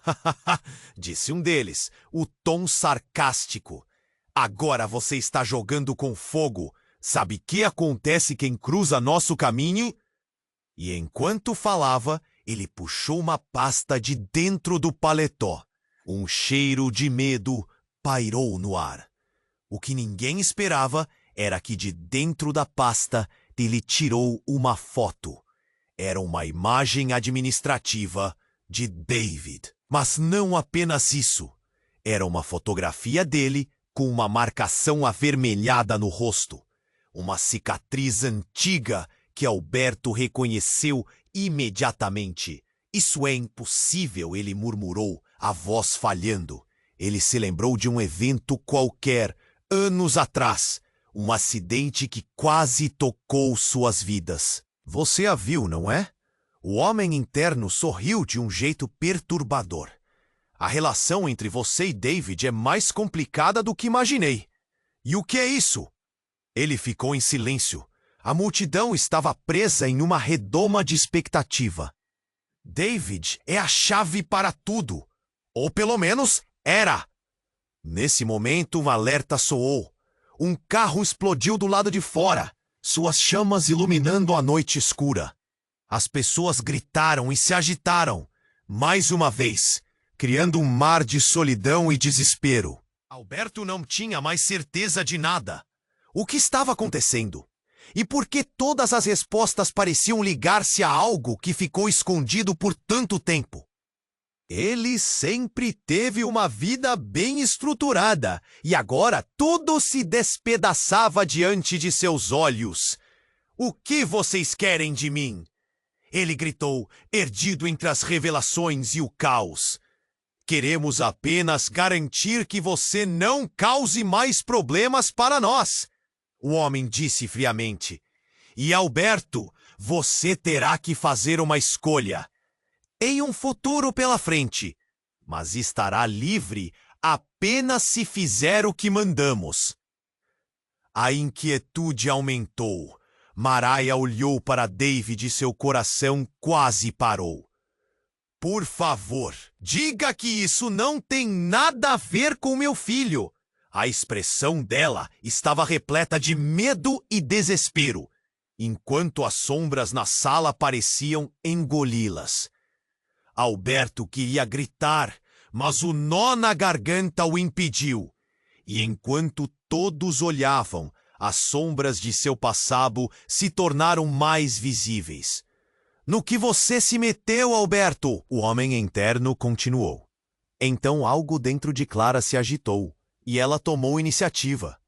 disse um deles, o tom sarcástico. Agora você está jogando com fogo. Sabe que acontece quem cruza nosso caminho? E enquanto falava, ele puxou uma pasta de dentro do paletó. Um cheiro de medo pairou no ar. O que ninguém esperava era que de dentro da pasta ele tirou uma foto. Era uma imagem administrativa de David. Mas não apenas isso. Era uma fotografia dele com uma marcação avermelhada no rosto. Uma cicatriz antiga que Alberto reconheceu imediatamente. Isso é impossível, ele murmurou, a voz falhando. Ele se lembrou de um evento qualquer, anos atrás. Um acidente que quase tocou suas vidas. Você a viu, não é? O homem interno sorriu de um jeito perturbador. A relação entre você e David é mais complicada do que imaginei. E o que é isso? Ele ficou em silêncio. A multidão estava presa em uma redoma de expectativa. David é a chave para tudo. Ou pelo menos era. Nesse momento, um alerta soou. Um carro explodiu do lado de fora, suas chamas iluminando a noite escura. As pessoas gritaram e se agitaram, mais uma vez, criando um mar de solidão e desespero. Alberto não tinha mais certeza de nada. O que estava acontecendo? E por que todas as respostas pareciam ligar-se a algo que ficou escondido por tanto tempo? Ele sempre teve uma vida bem estruturada, e agora tudo se despedaçava diante de seus olhos. O que vocês querem de mim? Ele gritou, erguido entre as revelações e o caos. Queremos apenas garantir que você não cause mais problemas para nós, o homem disse friamente. E Alberto, você terá que fazer uma escolha. Tem um futuro pela frente, mas estará livre apenas se fizer o que mandamos. A inquietude aumentou. Maraia olhou para David e seu coração quase parou. Por favor, diga que isso não tem nada a ver com meu filho. A expressão dela estava repleta de medo e desespero, enquanto as sombras na sala pareciam engoli-las. Alberto queria gritar, mas o nó na garganta o impediu. E enquanto todos olhavam, as sombras de seu passado se tornaram mais visíveis. No que você se meteu, Alberto? O homem interno continuou. Então algo dentro de Clara se agitou, e ela tomou iniciativa.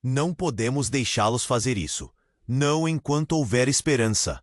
Não podemos deixá-los fazer isso, não enquanto houver esperança.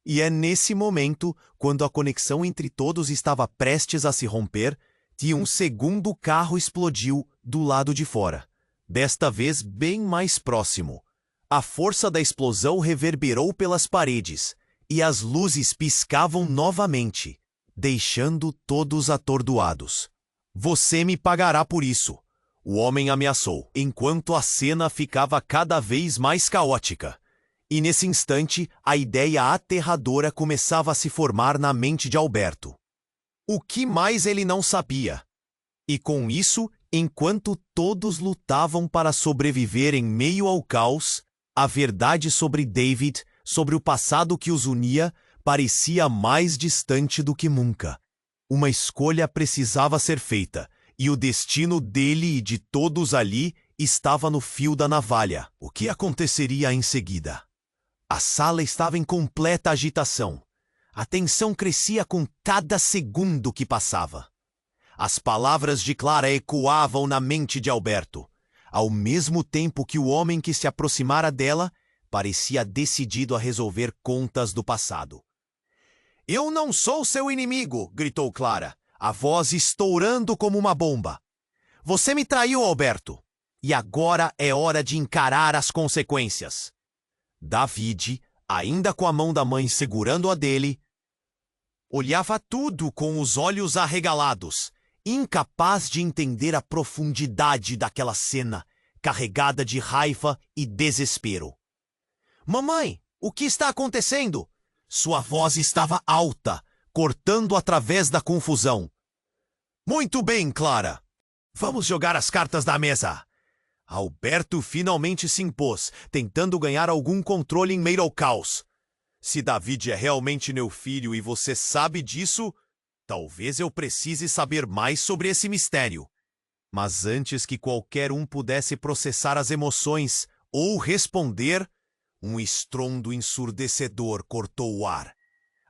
E é nesse momento, quando a conexão entre todos estava prestes a se romper, que um segundo carro explodiu do lado de fora, desta vez bem mais próximo. A força da explosão reverberou pelas paredes, e as luzes piscavam novamente, deixando todos atordoados. Você me pagará por isso, o homem ameaçou, enquanto a cena ficava cada vez mais caótica. E nesse instante, a ideia aterradora começava a se formar na mente de Alberto. O que mais ele não sabia? E com isso, enquanto todos lutavam para sobreviver em meio ao caos, A verdade sobre David, sobre o passado que os unia, parecia mais distante do que nunca. Uma escolha precisava ser feita, e o destino dele e de todos ali estava no fio da navalha. O que aconteceria em seguida? A sala estava em completa agitação. A tensão crescia com cada segundo que passava. As palavras de Clara ecoavam na mente de Alberto, ao mesmo tempo que o homem que se aproximara dela parecia decidido a resolver contas do passado. "Eu não sou seu inimigo", gritou Clara, a voz estourando como uma bomba. "Você me traiu, Alberto, e agora é hora de encarar as consequências." David, ainda com a mão da mãe segurando a dele, olhava tudo com os olhos arregalados, incapaz de entender a profundidade daquela cena, carregada de raiva e desespero. "Mamãe, o que está acontecendo?" Sua voz estava alta, cortando através da confusão. "Muito bem, Clara. Vamos jogar as cartas na mesa." Alberto finalmente se impôs, tentando ganhar algum controle em meio ao caos. "Se David é realmente meu filho e você sabe disso, talvez eu precise saber mais sobre esse mistério." Mas antes que qualquer um pudesse processar as emoções ou responder, um estrondo ensurdecedor cortou o ar.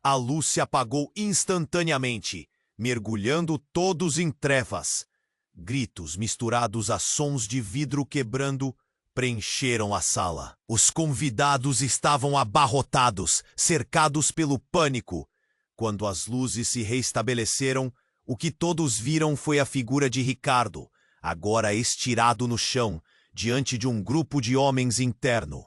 A luz se apagou instantaneamente, mergulhando todos em trevas. Gritos misturados a sons de vidro quebrando preencheram a sala. Os convidados estavam abarrotados, cercados pelo pânico. Quando as luzes se reestabeleceram, o que todos viram foi a figura de Ricardo, agora estirado no chão, diante de um grupo de homens interno.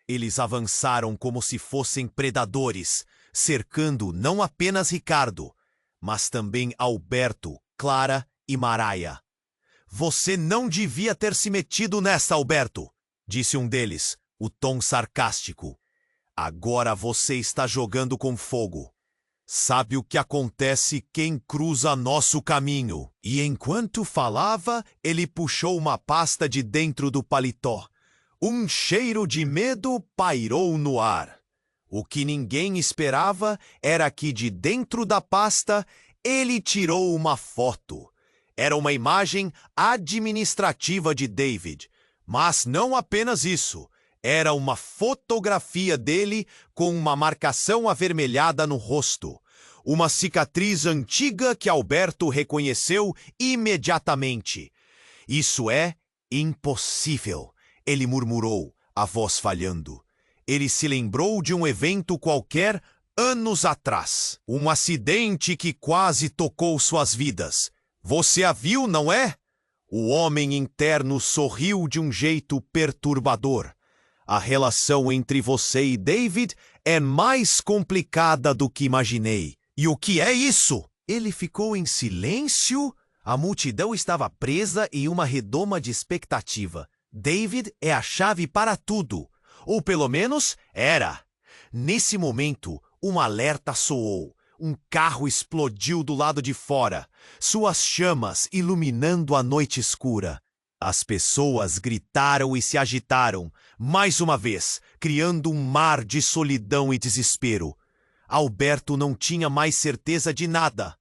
Eles avançaram como se fossem predadores, cercando não apenas Ricardo, mas também Alberto, Clara e Maraia. "Você não devia ter se metido nessa, Alberto", disse um deles, o tom sarcástico. "Agora você está jogando com fogo. Sabe o que acontece quem cruza nosso caminho." E enquanto falava, ele puxou uma pasta de dentro do paletó. Um cheiro de medo pairou no ar. O que ninguém esperava era que de dentro da pasta ele tirou uma foto. Era uma imagem administrativa de David, mas não apenas isso. Era uma fotografia dele com uma marcação avermelhada no rosto. Uma cicatriz antiga que Alberto reconheceu imediatamente. "Isso é impossível", ele murmurou, a voz falhando. Ele se lembrou de um evento qualquer anos atrás. Um acidente que quase tocou suas vidas. "Você a viu, não é?" O homem interno sorriu de um jeito perturbador. "A relação entre você e David é mais complicada do que imaginei." "E o que é isso?" Ele ficou em silêncio. A multidão estava presa em uma redoma de expectativa. David é a chave para tudo. Ou pelo menos era. Nesse momento, um alerta soou. Um carro explodiu do lado de fora, suas chamas iluminando a noite escura. As pessoas gritaram e se agitaram, mais uma vez, criando um mar de solidão e desespero. Alberto não tinha mais certeza de nada.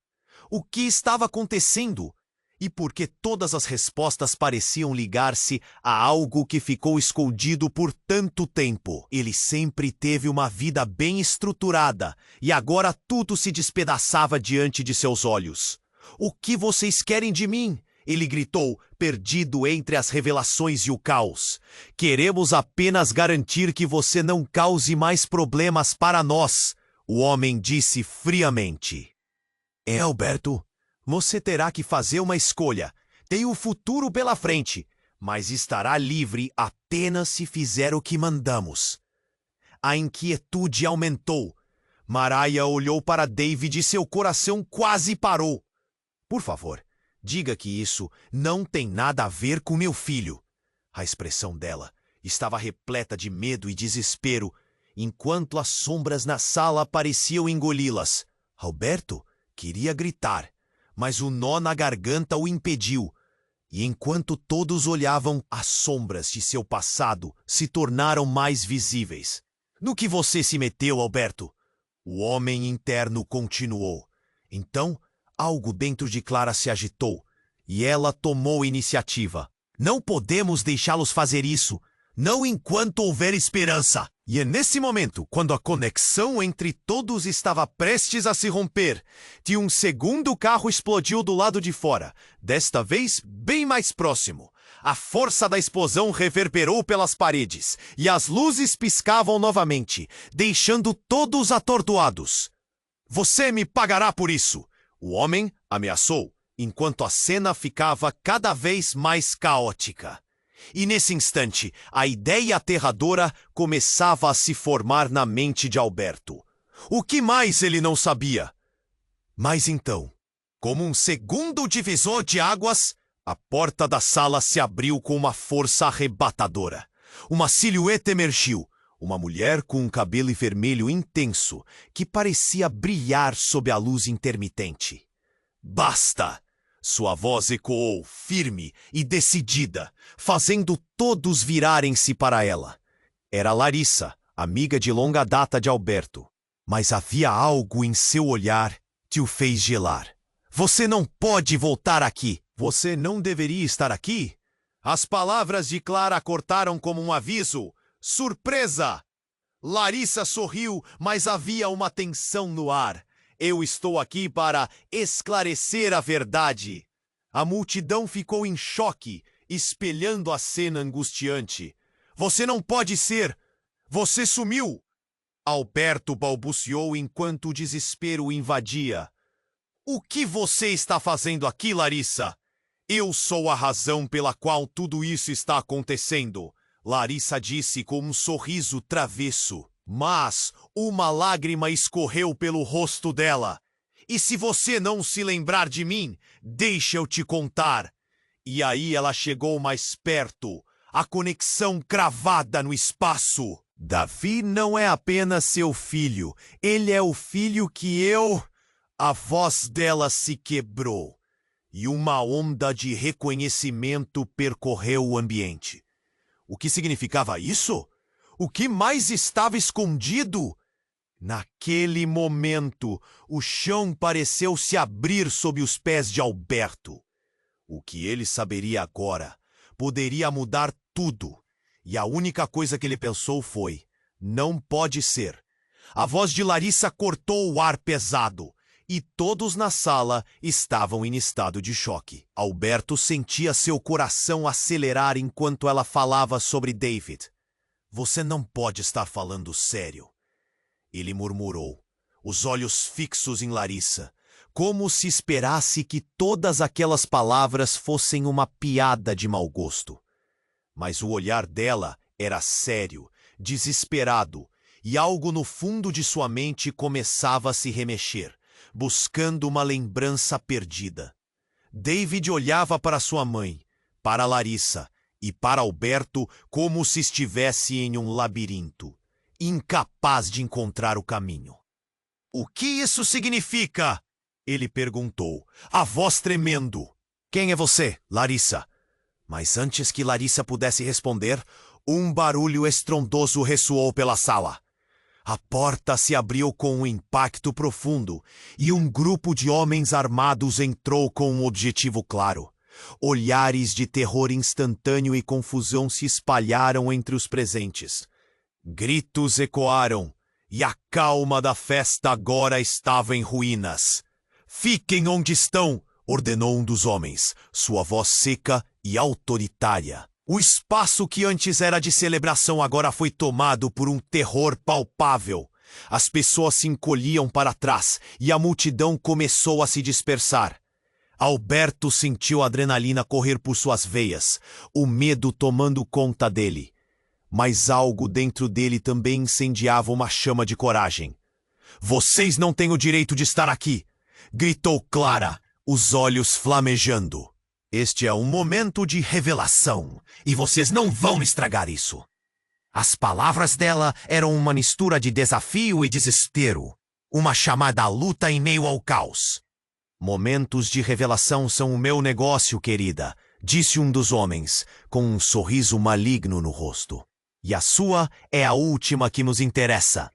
O que estava acontecendo? E por que todas as respostas pareciam ligar-se a algo que ficou escondido por tanto tempo? Ele sempre teve uma vida bem estruturada e agora tudo se despedaçava diante de seus olhos. "O que vocês querem de mim?" ele gritou, perdido entre as revelações e o caos. "Queremos apenas garantir que você não cause mais problemas para nós", o homem disse friamente. "Alberto, você terá que fazer uma escolha. Tem o futuro pela frente, mas estará livre apenas se fizer o que mandamos." A inquietude aumentou. Maraia olhou para David e seu coração quase parou. "Por favor, diga que isso não tem nada a ver com meu filho." A expressão dela estava repleta de medo e desespero, enquanto as sombras na sala pareciam engoli-las. Alberto queria gritar, mas o nó na garganta o impediu. E enquanto todos olhavam, as sombras de seu passado se tornaram mais visíveis. No que você se meteu, Alberto? O homem interno continuou. Então, algo dentro de Clara se agitou, e ela tomou iniciativa. Não podemos deixá-los fazer isso, não enquanto houver esperança. E é nesse momento, quando a conexão entre todos estava prestes a se romper, que um segundo carro explodiu do lado de fora, desta vez bem mais próximo. A força da explosão reverberou pelas paredes, e as luzes piscavam novamente, deixando todos atordoados. Você me pagará por isso! O homem ameaçou, enquanto a cena ficava cada vez mais caótica. E nesse instante, a ideia aterradora começava a se formar na mente de Alberto. O que mais ele não sabia? Mas então, como um segundo divisor de águas, a porta da sala se abriu com uma força arrebatadora. Uma silhueta emergiu, uma mulher com um cabelo vermelho intenso, que parecia brilhar sob a luz intermitente. Basta! Sua voz ecoou, firme e decidida, fazendo todos virarem-se para ela. Era Larissa, amiga de longa data de Alberto. Mas havia algo em seu olhar que o fez gelar. Você não pode voltar aqui. Você não deveria estar aqui? As palavras de Clara cortaram como um aviso. Surpresa! Larissa sorriu, mas havia uma tensão no ar. Eu estou aqui para esclarecer a verdade. A multidão ficou em choque, espelhando a cena angustiante. Você não pode ser! Você sumiu! Alberto balbuciou enquanto o desespero o invadia. O que você está fazendo aqui, Larissa? Eu sou a razão pela qual tudo isso está acontecendo, Larissa disse com um sorriso travesso. Mas uma lágrima escorreu pelo rosto dela. E se você não se lembrar de mim, deixa eu te contar. E aí ela chegou mais perto, a conexão cravada no espaço. Davi não é apenas seu filho, ele é o filho que eu... A voz dela se quebrou, e uma onda de reconhecimento percorreu o ambiente. O que significava isso? O que mais estava escondido? Naquele momento, o chão pareceu se abrir sob os pés de Alberto. O que ele saberia agora poderia mudar tudo. E a única coisa que ele pensou foi: não pode ser. A voz de Larissa cortou o ar pesado, e todos na sala estavam em estado de choque. Alberto sentia seu coração acelerar enquanto ela falava sobre David. Você não pode estar falando sério. Ele murmurou, os olhos fixos em Larissa, como se esperasse que todas aquelas palavras fossem uma piada de mau gosto. Mas o olhar dela era sério, desesperado, e algo no fundo de sua mente começava a se remexer, buscando uma lembrança perdida. David olhava para sua mãe, para Larissa, e para Alberto como se estivesse em um labirinto, incapaz de encontrar o caminho. O que isso significa? Ele perguntou, a voz tremendo. Quem é você, Larissa? Mas antes que Larissa pudesse responder, um barulho estrondoso ressoou pela sala. A porta se abriu com um impacto profundo e um grupo de homens armados entrou com um objetivo claro. Olhares de terror instantâneo e confusão se espalharam entre os presentes. Gritos ecoaram, e a calma da festa agora estava em ruínas. Fiquem onde estão, ordenou um dos homens, sua voz seca e autoritária. O espaço que antes era de celebração agora foi tomado por um terror palpável. As pessoas se encolhiam para trás e a multidão começou a se dispersar. Alberto sentiu a adrenalina correr por suas veias, o medo tomando conta dele. Mas algo dentro dele também incendiava uma chama de coragem. Vocês não têm o direito de estar aqui! Gritou Clara, os olhos flamejando. Este é um momento de revelação, e vocês não vão estragar isso. As palavras dela eram uma mistura de desafio e desespero, uma chamada à luta em meio ao caos. Momentos de revelação são o meu negócio, querida, disse um dos homens, com um sorriso maligno no rosto. E a sua é a última que nos interessa.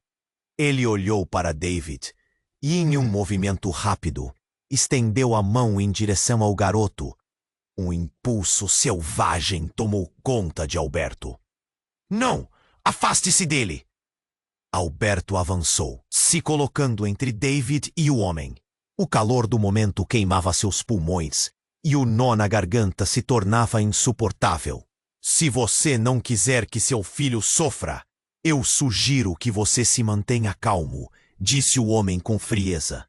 Ele olhou para David e, em um movimento rápido, estendeu a mão em direção ao garoto. Um impulso selvagem tomou conta de Alberto. Não! Afaste-se dele! Alberto avançou, se colocando entre David e o homem. O calor do momento queimava seus pulmões e o nó na garganta se tornava insuportável. Se você não quiser que seu filho sofra, eu sugiro que você se mantenha calmo, disse o homem com frieza.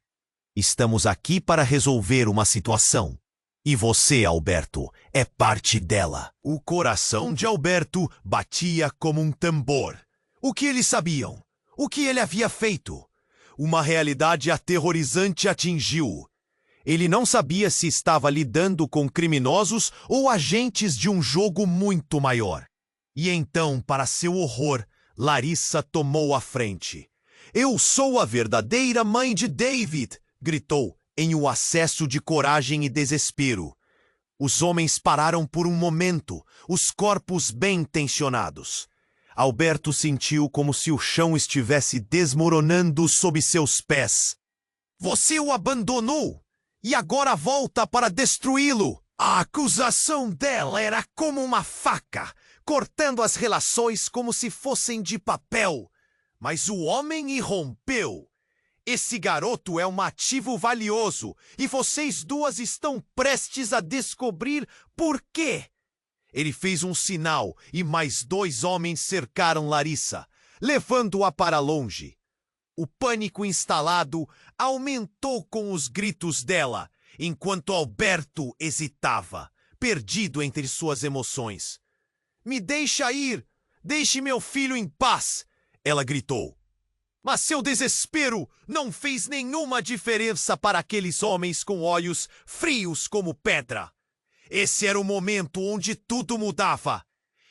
Estamos aqui para resolver uma situação. E você, Alberto, é parte dela. O coração de Alberto batia como um tambor. O que eles sabiam? O que ele havia feito? Uma realidade aterrorizante atingiu. Ele não sabia se estava lidando com criminosos ou agentes de um jogo muito maior. E então, para seu horror, Larissa tomou a frente. Eu sou a verdadeira mãe de David! Gritou, em um acesso de coragem e desespero. Os homens pararam por um momento, os corpos bem tensionados. Alberto sentiu como se o chão estivesse desmoronando sob seus pés. Você o abandonou e agora volta para destruí-lo. A acusação dela era como uma faca, cortando as relações como se fossem de papel. Mas o homem irrompeu. Esse garoto é um ativo valioso e vocês duas estão prestes a descobrir por quê. Ele fez um sinal e mais 2 homens cercaram Larissa, levando-a para longe. O pânico instalado aumentou com os gritos dela, enquanto Alberto hesitava, perdido entre suas emoções. Me deixa ir! Deixe meu filho em paz! Ela gritou. Mas seu desespero não fez nenhuma diferença para aqueles homens com olhos frios como pedra. Esse era o momento onde tudo mudava.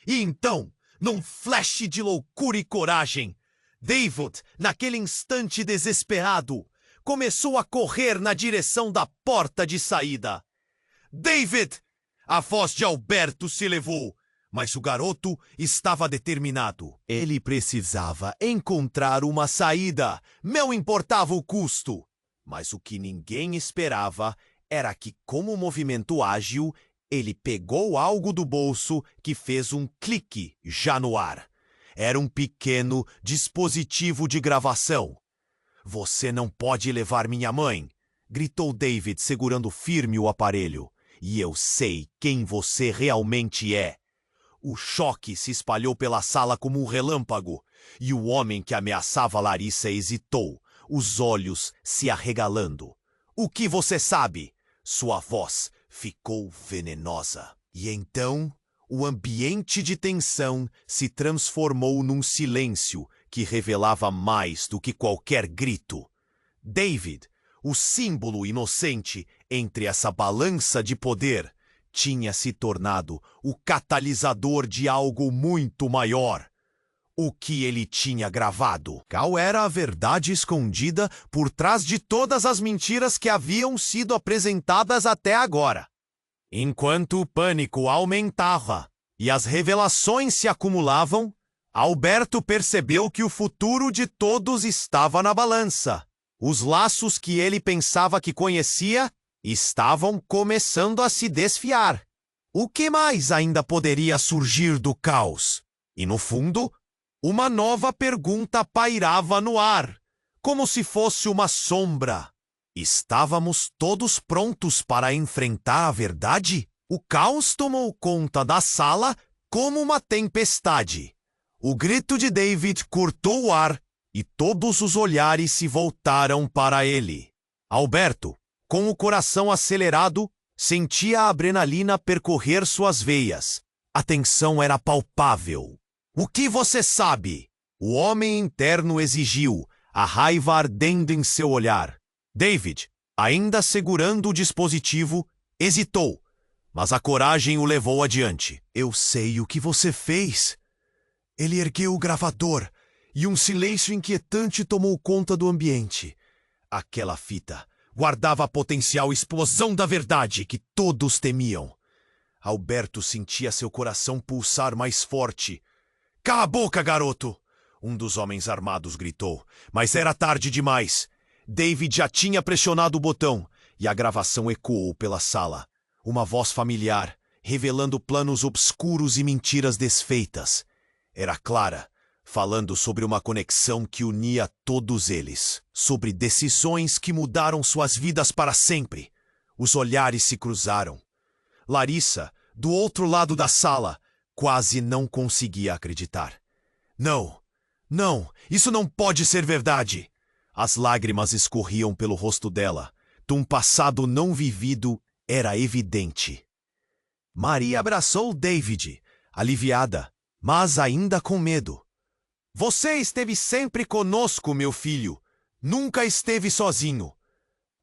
E então, num flash de loucura e coragem, David, naquele instante desesperado, começou a correr na direção da porta de saída. David! A voz de Alberto se elevou. Mas o garoto estava determinado. Ele precisava encontrar uma saída. Não importava o custo. Mas o que ninguém esperava era que, como movimento ágil, ele pegou algo do bolso que fez um clique já no ar. Era um pequeno dispositivo de gravação. Você não pode levar minha mãe, gritou David segurando firme o aparelho. E eu sei quem você realmente é. O choque se espalhou pela sala como um relâmpago, e o homem que ameaçava Larissa hesitou, os olhos se arregalando. O que você sabe? Sua voz ficou venenosa. E então, o ambiente de tensão se transformou num silêncio que revelava mais do que qualquer grito. David, o símbolo inocente entre essa balança de poder, tinha se tornado o catalisador de algo muito maior. O que ele tinha gravado? Qual era a verdade escondida por trás de todas as mentiras que haviam sido apresentadas até agora? Enquanto o pânico aumentava e as revelações se acumulavam, Alberto percebeu que o futuro de todos estava na balança. Os laços que ele pensava que conhecia estavam começando a se desfiar. O que mais ainda poderia surgir do caos? E no fundo, uma nova pergunta pairava no ar, como se fosse uma sombra. Estávamos todos prontos para enfrentar a verdade? O caos tomou conta da sala como uma tempestade. O grito de David cortou o ar e todos os olhares se voltaram para ele. Alberto, com o coração acelerado, sentia a adrenalina percorrer suas veias. A tensão era palpável. O que você sabe? O homem interno exigiu, a raiva ardendo em seu olhar. David, ainda segurando o dispositivo, hesitou, mas a coragem o levou adiante. Eu sei o que você fez. Ele ergueu o gravador e um silêncio inquietante tomou conta do ambiente. Aquela fita guardava a potencial explosão da verdade que todos temiam. Alberto sentia seu coração pulsar mais forte. Cala a boca, garoto! Um dos homens armados gritou, mas era tarde demais. David já tinha pressionado o botão e a gravação ecoou pela sala. Uma voz familiar, revelando planos obscuros e mentiras desfeitas. Era Clara, falando sobre uma conexão que unia todos eles, sobre decisões que mudaram suas vidas para sempre. Os olhares se cruzaram. Larissa, do outro lado da sala, quase não conseguia acreditar. Não, isso não pode ser verdade. As lágrimas escorriam pelo rosto dela. De um passado não vivido, era evidente. Maria abraçou David, aliviada, mas ainda com medo. Você esteve sempre conosco, meu filho. Nunca esteve sozinho.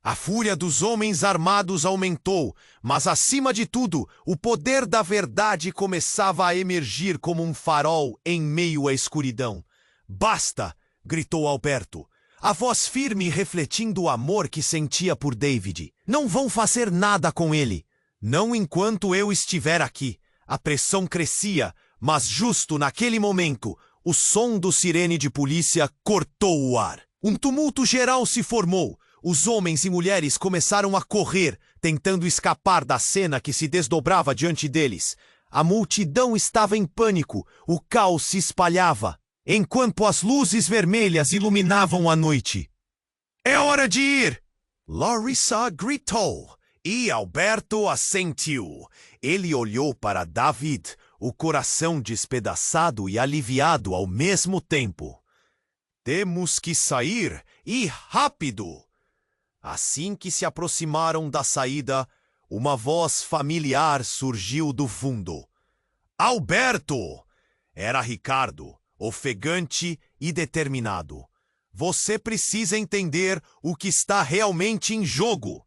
A fúria dos homens armados aumentou, mas acima de tudo, o poder da verdade começava a emergir como um farol em meio à escuridão. Basta! Gritou Alberto, a voz firme refletindo o amor que sentia por David. Não vão fazer nada com ele. Não enquanto eu estiver aqui. A pressão crescia, mas justo naquele momento, o som do sirene de polícia cortou o ar. Um tumulto geral se formou. Os homens e mulheres começaram a correr, tentando escapar da cena que se desdobrava diante deles. A multidão estava em pânico, o caos se espalhava, enquanto as luzes vermelhas iluminavam a noite. É hora de ir! Larissa gritou, e Alberto assentiu. Ele olhou para David, o coração despedaçado e aliviado ao mesmo tempo. Temos que sair, e rápido! Assim que se aproximaram da saída, uma voz familiar surgiu do fundo. Alberto! Era Ricardo, ofegante e determinado. Você precisa entender o que está realmente em jogo.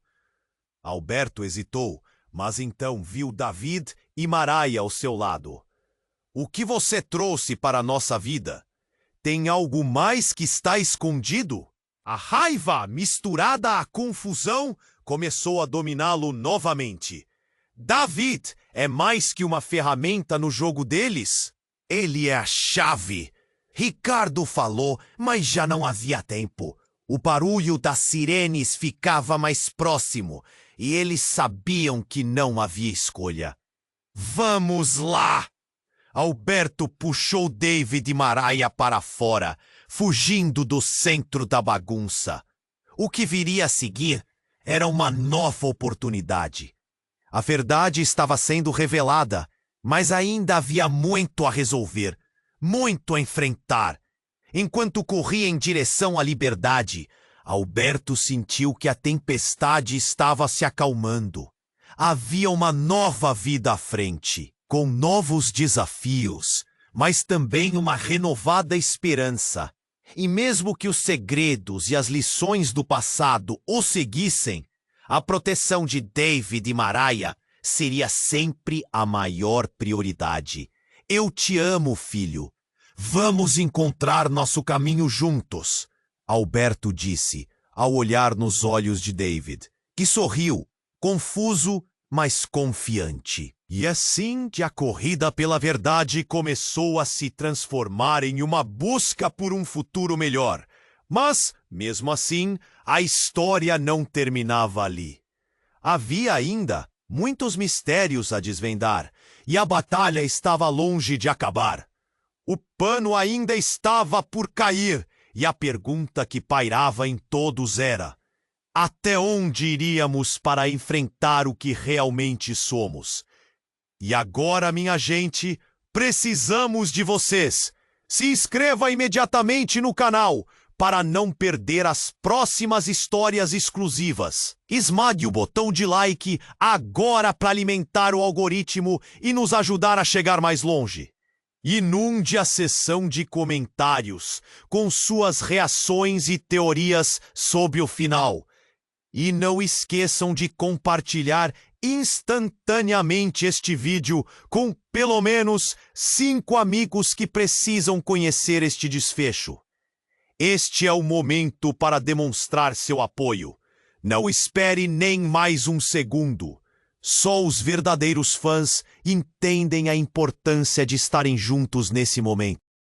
Alberto hesitou, mas então viu David e Maraia ao seu lado. O que você trouxe para a nossa vida? Tem algo mais que está escondido? A raiva, misturada à confusão, começou a dominá-lo novamente. David é mais que uma ferramenta no jogo deles. Ele é a chave. Ricardo falou, mas já não havia tempo. O barulho das sirenes ficava mais próximo, e eles sabiam que não havia escolha. Vamos lá! Alberto puxou David e Maraia para fora, fugindo do centro da bagunça. O que viria a seguir era uma nova oportunidade. A verdade estava sendo revelada, mas ainda havia muito a resolver, muito a enfrentar. Enquanto corria em direção à liberdade, Alberto sentiu que a tempestade estava se acalmando. Havia uma nova vida à frente, com novos desafios, mas também uma renovada esperança. E mesmo que os segredos e as lições do passado o seguissem, a proteção de David e Maraia seria sempre a maior prioridade. Eu te amo, filho. Vamos encontrar nosso caminho juntos, Alberto disse, ao olhar nos olhos de David, que sorriu, confuso, mas confiante. E assim que a corrida pela verdade começou a se transformar em uma busca por um futuro melhor. Mas, mesmo assim, a história não terminava ali. Havia ainda muitos mistérios a desvendar, e a batalha estava longe de acabar. O pano ainda estava por cair, e a pergunta que pairava em todos era: até onde iríamos para enfrentar o que realmente somos? E agora, minha gente, precisamos de vocês. Se inscreva imediatamente no canal para não perder as próximas histórias exclusivas. Esmague o botão de like agora para alimentar o algoritmo e nos ajudar a chegar mais longe. Inunde a seção de comentários com suas reações e teorias sobre o final. E não esqueçam de compartilhar instantaneamente este vídeo com pelo menos 5 amigos que precisam conhecer este desfecho. Este é o momento para demonstrar seu apoio. Não espere nem mais um segundo. Só os verdadeiros fãs entendem a importância de estarem juntos nesse momento.